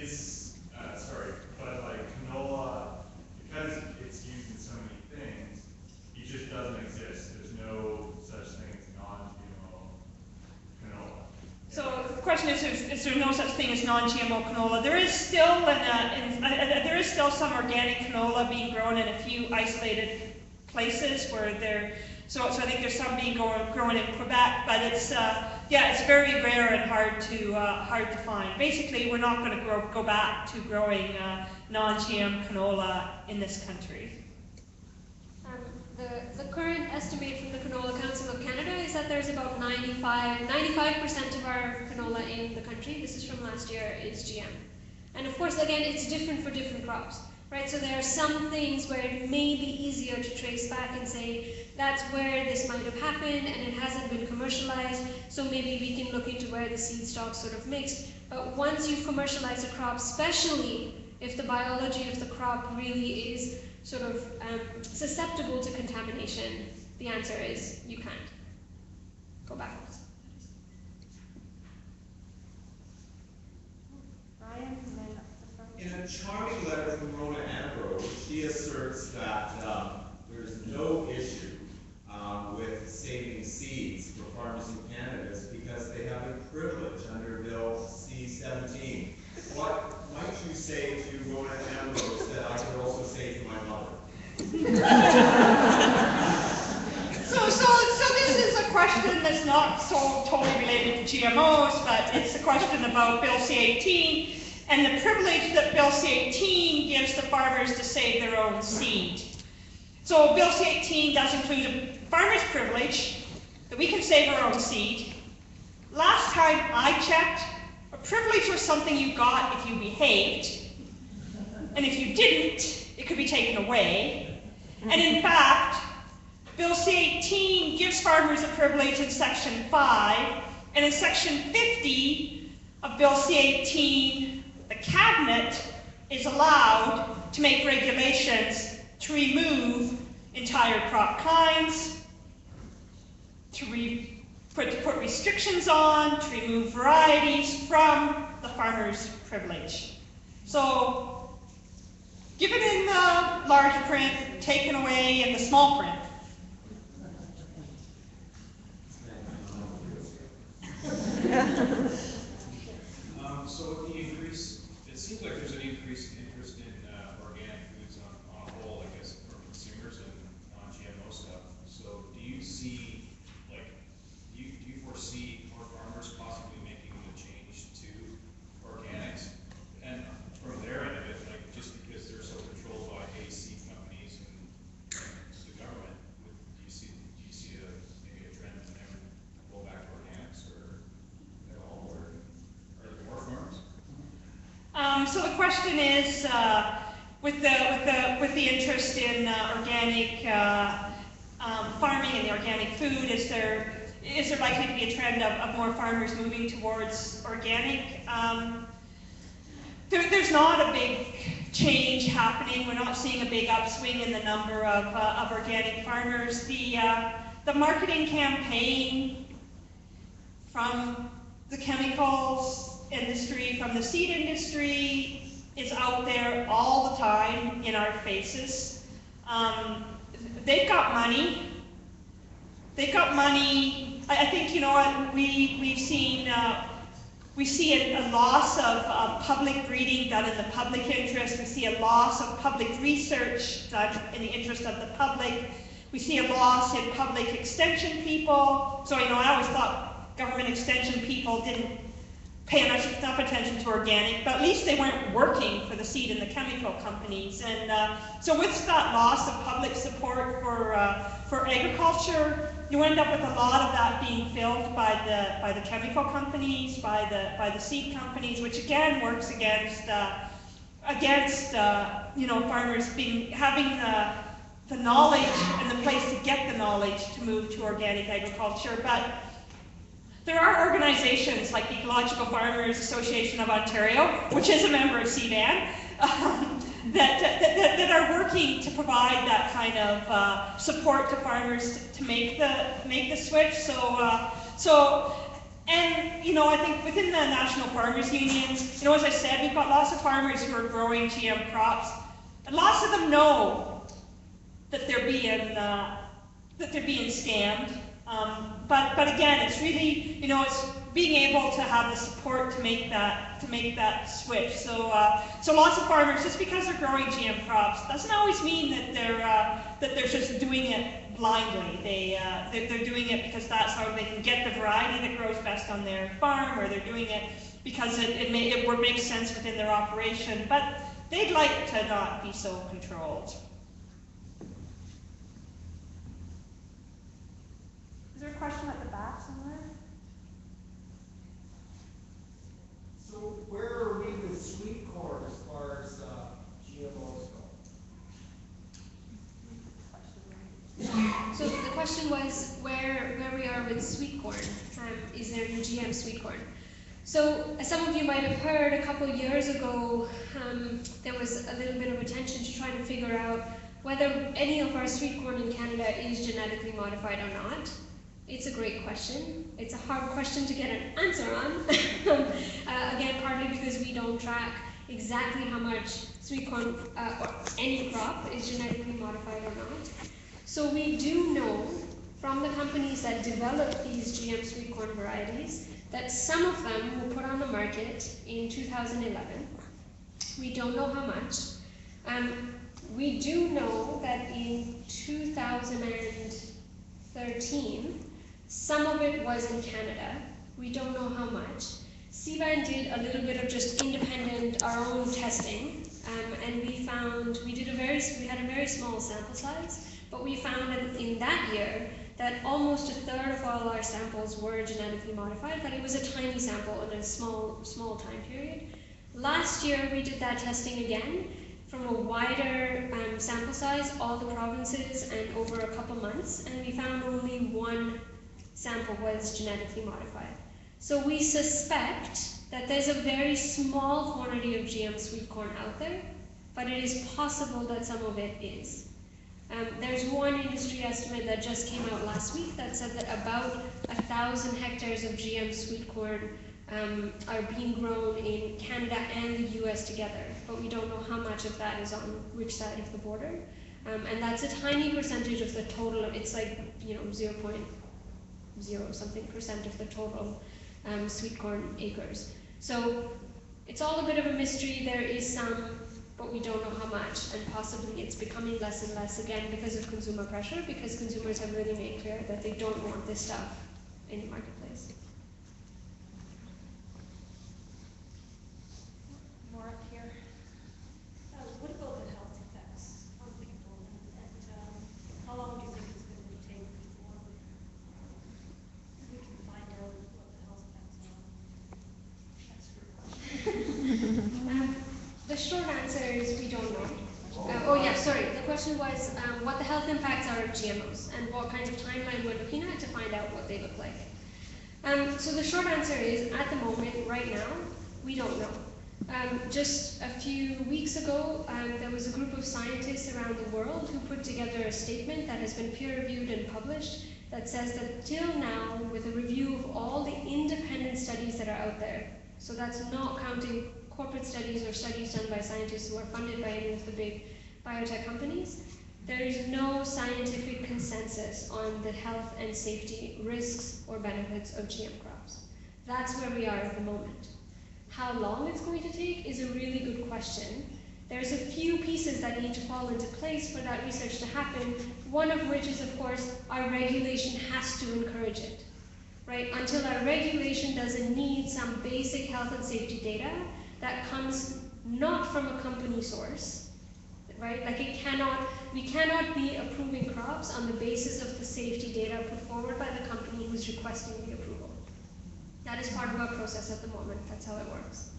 but like canola, because it's used in so many things, it just doesn't exist. There's no such thing as non-GMO canola. So the question is there no such thing as non-GMO canola? There is still some organic canola being grown in a few isolated places where so I think there's some being grown in Quebec, but it's very rare and hard to find. Basically, we're not going to go back to growing non-GM canola in this country. The current estimate from the Canola Council of Canada is that there's about 95% of our canola in the country, this is from last year, is GM. And of course, again, it's different for different crops. Right, so there are some things where it may be easier to trace back and say that's where this might have happened and it hasn't been commercialized, so maybe we can look into where the seed stock sort of mixed. But once you've commercialized a crop, especially if the biology of the crop really is sort of susceptible to contamination, the answer is you can't go backwards. Brian? In a charming letter from Rona Ambrose, she asserts that there's no issue with saving seeds for farmers in Canada because they have that's not so totally related to GMOs, but it's a question about Bill C-18 and the privilege that Bill C-18 gives the farmers to save their own seed. So Bill C-18 does include a farmer's privilege that we can save our own seed. Last time I checked, a privilege was something you got if you behaved, and if you didn't, it could be taken away. And in fact, Bill C-18 gives farmers a privilege in Section 5, and in Section 50 of Bill C-18, the Cabinet is allowed to make regulations to remove entire crop kinds, to put restrictions on, to remove varieties from the farmer's privilege. So, given in the large print, taken away in the small print. So with the increase, it seems like there's an increased interest in organic foods on a whole, I guess, for consumers and non-GMO stuff. So do you see, like, do you foresee more farmers possibly making the change to organics? And from their end of it, like, just because they're so controlled by seed companies and the government, do you see maybe a trend in them go back to organics or at all, or are there more farms? So the question is, with the interest in organic farming and the organic food, is there likely to be a trend of more farmers moving towards organic? There's not a big change happening. We're not seeing a big upswing in the number of organic farmers. The marketing campaign from the chemicals industry, from the seed industry, is out there all the time in our faces. They've got money. They've got money. I think, you know what, we see a loss of public breeding done in the public interest. We see a loss of public research done in the interest of the public. We see a loss in public extension people. So, you know, I always thought government extension people didn't pay enough attention to organic, but at least they weren't working for the seed and the chemical companies. And so with that loss of public support for agriculture, you end up with a lot of that being filled by the chemical companies, by the seed companies, which again works against you know, farmers having the knowledge and the place to get the knowledge to move to organic agriculture. But there are organizations like the Ecological Farmers Association of Ontario, which is a member of CBAN, that are working to provide that kind of support to farmers to make the switch. And you know, I think within the National Farmers Unions, you know, as I said, we've got lots of farmers who are growing GM crops, and lots of them know that they're being scammed. But again, it's really, you know, it's being able to have the support to make that switch. So lots of farmers, just because they're growing GM crops, doesn't always mean that they're just doing it blindly. They're doing it because that's how they can get the variety that grows best on their farm, or they're doing it because it makes sense within their operation. But they'd like to not be so controlled. Is there a question at the back somewhere? So where are we with sweet corn as far as GMOs go? So the question was where we are with sweet corn. Is there new GM sweet corn? So as some of you might have heard, a couple of years ago, there was a little bit of attention to trying to figure out whether any of our sweet corn in Canada is genetically modified or not. It's a great question. It's a hard question to get an answer on. Again, partly because we don't track exactly how much sweet corn or any crop is genetically modified or not. So we do know from the companies that develop these GM sweet corn varieties that some of them were put on the market in 2011. We don't know how much. We do know that in 2013, Some of it was in Canada. We don't know how much. CBAN did a little bit of just independent, our own testing, and we had a very small sample size, but we found in that year that almost a third of all our samples were genetically modified, but it was a tiny sample in a small time period. Last year we did that testing again from a wider sample size, all the provinces, and over a couple months, and we found only one sample was genetically modified. So we suspect that there's a very small quantity of GM sweet corn out there, but it is possible that some of it is. There's one industry estimate that just came out last week that said that about 1,000 hectares of GM sweet corn are being grown in Canada and the US together, but we don't know how much of that is on which side of the border. And that's a tiny percentage of the total. It's like 0.0 something percent of the total sweet corn acres. So it's all a bit of a mystery. There is some, but we don't know how much, and possibly it's becoming less and less again because of consumer pressure, because consumers have really made clear that they don't want this stuff in the marketplace. More up here. What about the health effects on people, and how long do you think it's going to take before we can find out what the health effects are? That's a good question. The short answer is we don't know. The question was what the health impacts are of GMOs and what kind of timeline we're looking at to find out what they look like. So the short answer is, at the moment, right now, we don't know. Just a few weeks ago, there was a group of scientists around the world who put together a statement that has been peer-reviewed and published that says that till now, with a review of all the independent studies that are out there, so that's not counting corporate studies or studies done by scientists who are funded by any of the big biotech companies, there is no scientific consensus on the health and safety risks or benefits of GM crops. That's where we are at the moment. How long it's going to take is a really good question. There's a few pieces that need to fall into place for that research to happen, one of which is, of course, our regulation has to encourage it. Right? Until our regulation doesn't need some basic health and safety data that comes not from a company source, right? Like we cannot be approving crops on the basis of the safety data put forward by the company who's requesting the approval. That is part of our process at the moment. That's how it works.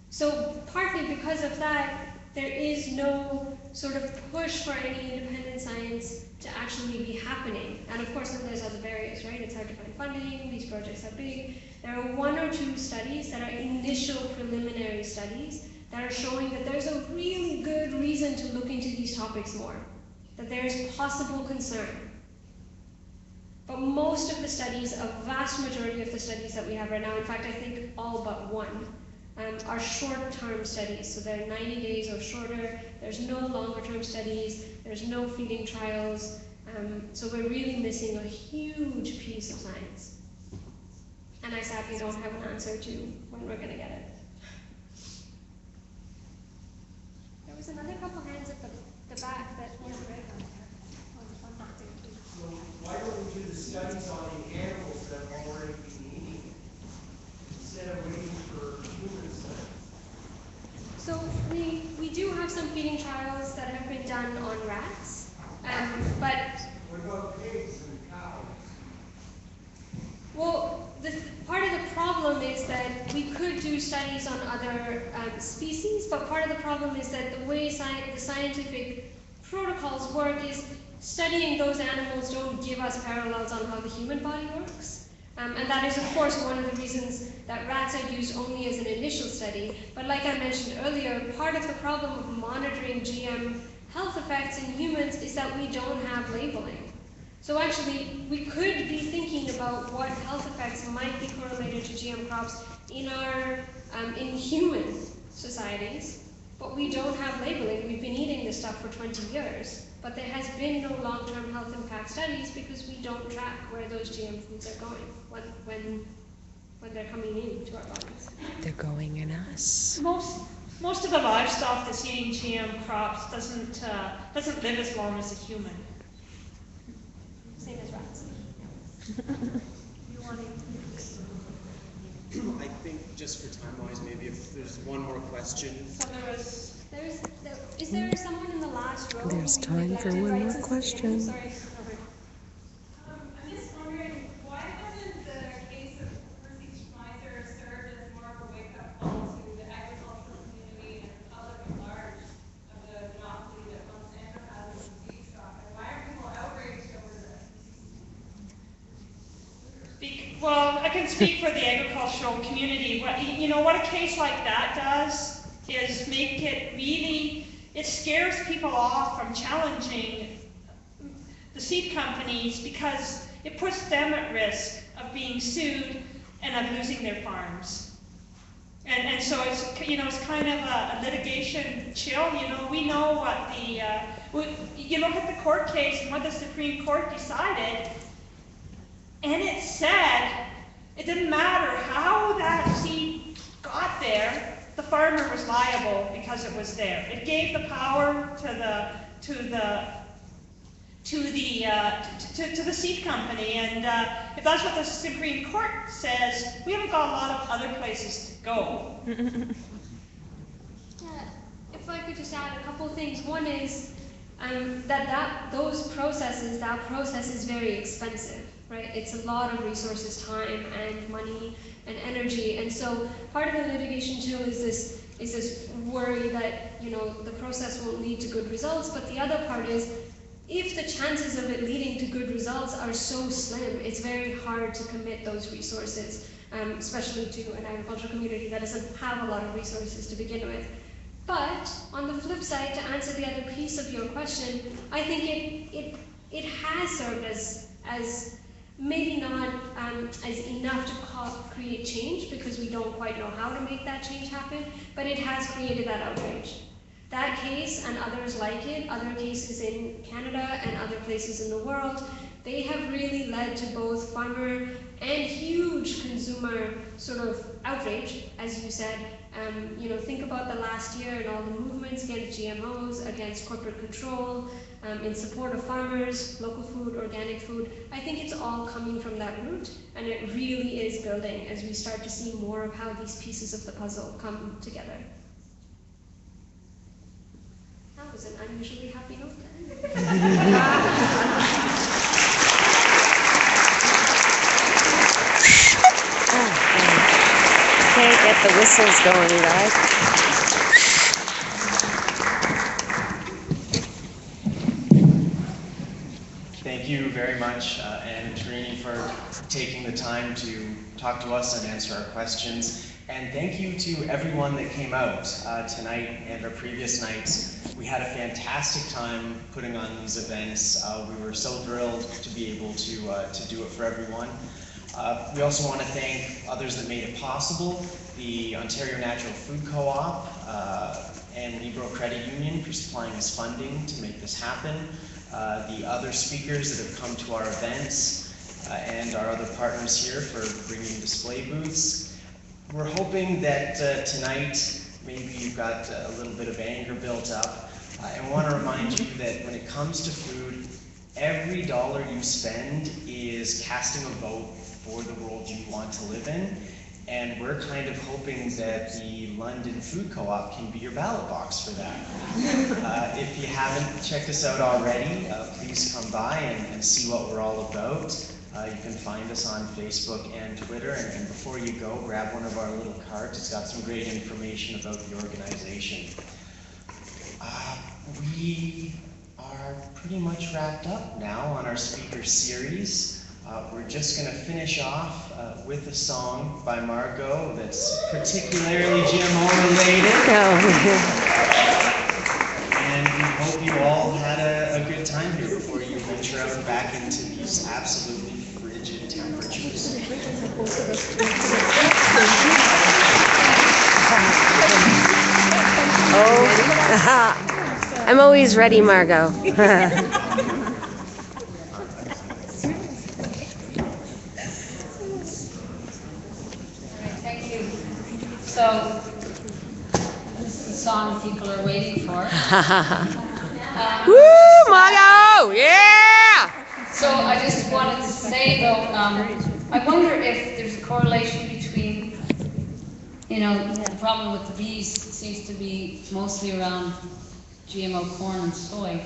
So partly because of that, there is no sort of push for any independent science to actually be happening. And of course, then there's other barriers, right? It's hard to find funding, these projects are big. There are one or two studies that are initial preliminary studies that are showing that there's a really good reason to look into these topics more, that there's possible concern. But most of the studies, a vast majority of the studies that we have right now, in fact, I think all but one, are short-term studies. So they're 90 days or shorter. There's no longer-term studies. There's no feeding trials. So we're really missing a huge piece of science. And I sadly don't have an answer to when we're going to get it. There was another couple hands at the back that weren't right on there. So why don't we do the studies on the animals that have already been eating instead of waiting for human studies? So we do have some feeding trials that have been done on rats, but What about pigs and cows? well, part of the problem is that we could do studies on other species, but part of the problem is that the way the scientific protocols work is studying those animals don't give us parallels on how the human body works. And that is, of course, one of the reasons that rats are used only as an initial study. But like I mentioned earlier, part of the problem of monitoring GM health effects in humans is that we don't have labeling. So actually, we could be thinking about what health effects might be correlated to GM crops in human societies, but we don't have labeling. We've been eating this stuff for 20 years, but there has been no long-term health impact studies because we don't track where those GM foods are going when they're coming into our bodies. They're going in us. Most of the livestock that's eating GM crops doesn't live as long as a human. Same as rats. just for time-wise, maybe if there's one more question. So Is there someone in the last row? There's who time would for like to one write more since the question. beginning? Sorry, Robert. I'm just wondering, why hasn't the case of Percy Schmeiser served as more of a wake-up call to the agricultural community and the public at large of the monopoly that Monsanto has in feedstock? And why are people outraged over this? Well, I can speak for the agricultural community. What a case like that does is make it really, it scares people off from challenging the seed companies because it puts them at risk of being sued and of losing their farms. And so it's, it's kind of a litigation chill. We know what you look at the court case and what the Supreme Court decided, and it said it didn't matter how that seed got there, the farmer was liable because it was there. It gave the power to the seed company, and if that's what the Supreme Court says, we haven't got a lot of other places to go. If I could just add a couple of things. One is that process is very expensive, right? It's a lot of resources, time and money and energy, and so part of the litigation too is this worry that the process won't lead to good results. But the other part is, if the chances of it leading to good results are so slim, it's very hard to commit those resources, especially to an agricultural community that doesn't have a lot of resources to begin with. But on the flip side, to answer the other piece of your question, I think it has served as maybe not as enough to create change, because we don't quite know how to make that change happen, but it has created that outrage. That case and others like it, other cases in Canada and other places in the world, they have really led to both farmer and huge consumer sort of outrage, as you said. Think about the last year and all the movements against GMOs, against corporate control, in support of farmers, local food, organic food. I think it's all coming from that root, and it really is building as we start to see more of how these pieces of the puzzle come together. That was an unusually happy note to Can't get the whistles going, guys. Thank you very much, Anne and Tarini, for taking the time to talk to us and answer our questions. And thank you to everyone that came out tonight and our previous nights. We had a fantastic time putting on these events. We were so thrilled to be able to do it for everyone. We also want to thank others that made it possible, the Ontario Natural Food Co-op and Libro Credit Union for supplying us funding to make this happen, the other speakers that have come to our events, and our other partners here for bringing display booths. We're hoping that tonight maybe you've got a little bit of anger built up. I want to remind you that when it comes to food, every dollar you spend is casting a vote for the world you want to live in, and we're kind of hoping that the London Food Co-op can be your ballot box for that. If you haven't checked us out already, please come by and see what we're all about. You can find us on Facebook and Twitter, and before you go, grab one of our little cards. It's got some great information about the organization. We are pretty much wrapped up now on our speaker series. We're just going to finish off with a song by Margot that's particularly GMO related. And we hope you all had a good time here before you venture out back into these absolutely frigid temperatures. I'm always ready, Margot. Thank you. So, this is the song people are waiting for. Woo, Margot! Yeah! So I just wanted to say though, I wonder if there's a correlation between you know, the problem with the bees seems to be mostly around GMO corn and soy,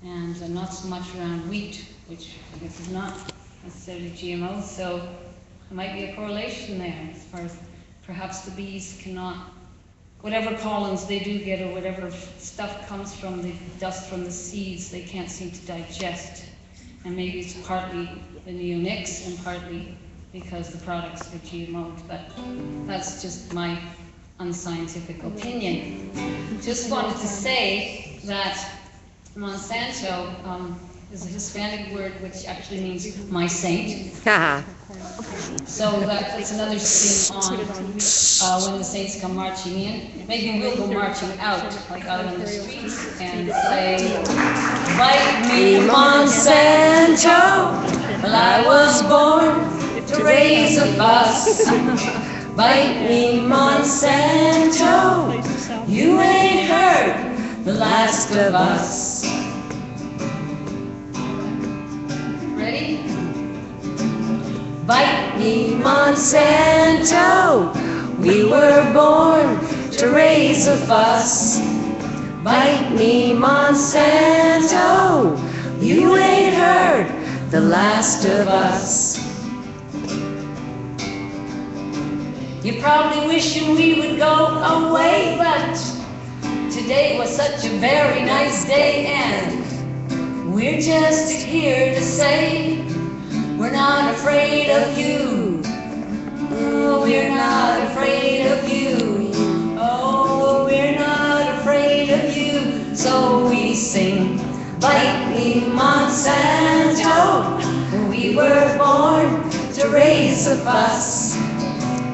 and not so much around wheat, which I guess is not necessarily GMO, so there might be a correlation there as far as perhaps the bees cannot, whatever pollens they do get or whatever stuff comes from the dust from the seeds, they can't seem to digest. And maybe it's partly the neonics and partly because the products are GMOs, but that's just my unscientific opinion. Just wanted to say that Monsanto is a Hispanic word which actually means my saint. So that's another spin on when the saints come marching in. Maybe we'll go marching out, like out on the streets, and say, "Bite me, Monsanto, well I was born to raise a fuss. Bite me, Monsanto, you ain't heard the last of us." Ready? Bite me, Monsanto, we were born to raise a fuss. Bite me, Monsanto, you ain't heard the last of us. You're probably wishing we would go away, but today was such a very nice day, and we're just here to say we're not afraid of you. Oh, we're not afraid of you. Oh, we're not afraid of you. So we sing, bite me, Monsanto. We were born to raise a fuss.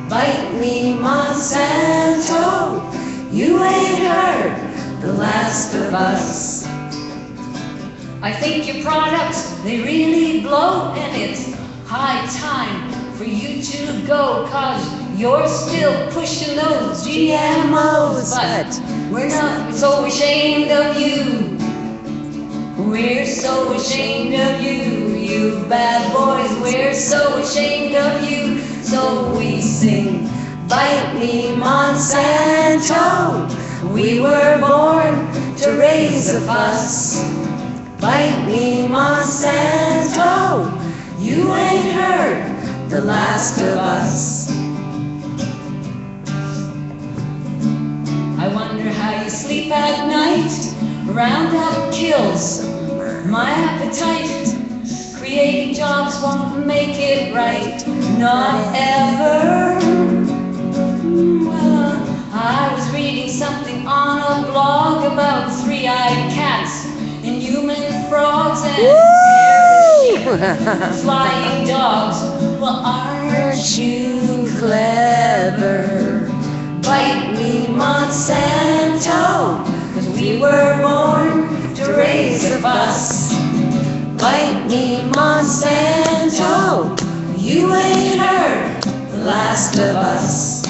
Bite me, Monsanto. You ain't heard the last of us. I think your products, they really blow, and it's high time for you to go, 'cause you're still pushing those GMOs, but we're not so ashamed of you. We're so ashamed of you, you bad boys, we're so ashamed of you. So we sing, bite me, Monsanto, we were born to raise a fuss. Bite me, Monsanto, you ain't heard the last of us. I wonder how you sleep at night. Roundup kills my appetite. Creating jobs won't make it right, not ever. Well, I was reading something on a blog about three-eyed cats and human frogs and flying dogs. Well, aren't you clever? Bite me, Monsanto, 'cause we were born to raise a fuss. Bite me, Monsanto, you ain't heard the last of us.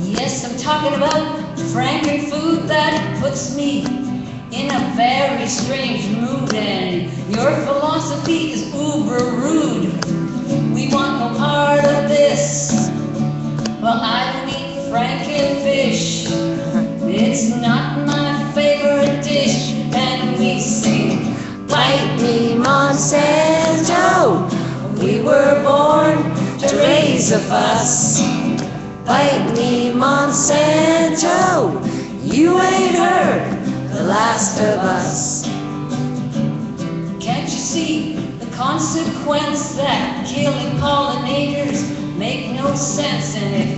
Yes, I'm talking about frankenfood that puts me in a very strange mood, and your philosophy is uber rude. We want no part of this. Well, I don't eat frankenfish. It's not my favorite dish. And we sing, bite me, Monsanto, we were born to raise a fuss. Bite me, Monsanto, you ain't heard the last of us. Can't you see the consequence that killing pollinators make no sense? And if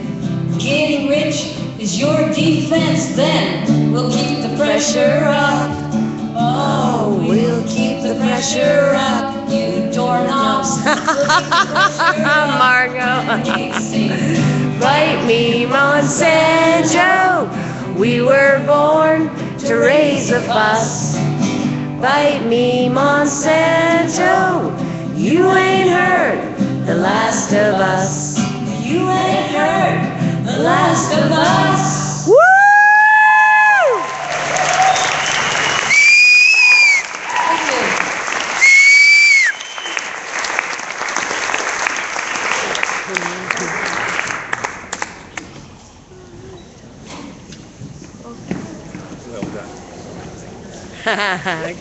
getting rich is your defense, then we'll keep the pressure up. Oh, we'll keep the pressure up, you doorknobs. Margot. Bite me, Monsanto, we were born to raise a fuss. Bite me, Monsanto, you ain't heard the last of us. You ain't heard the last of us. Woo!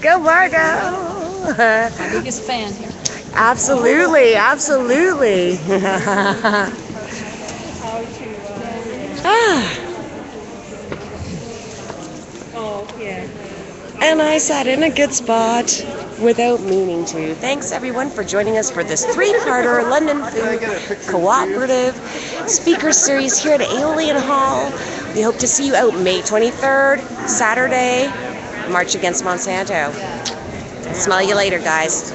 Go Margo! My biggest fan here. Absolutely, absolutely. And I sat in a good spot without meaning to. Thanks everyone for joining us for this 3-parter London Food Cooperative Speaker Series here at Aeolian Hall. We hope to see you out May 23rd, Saturday, March Against Monsanto. Smell you later, guys.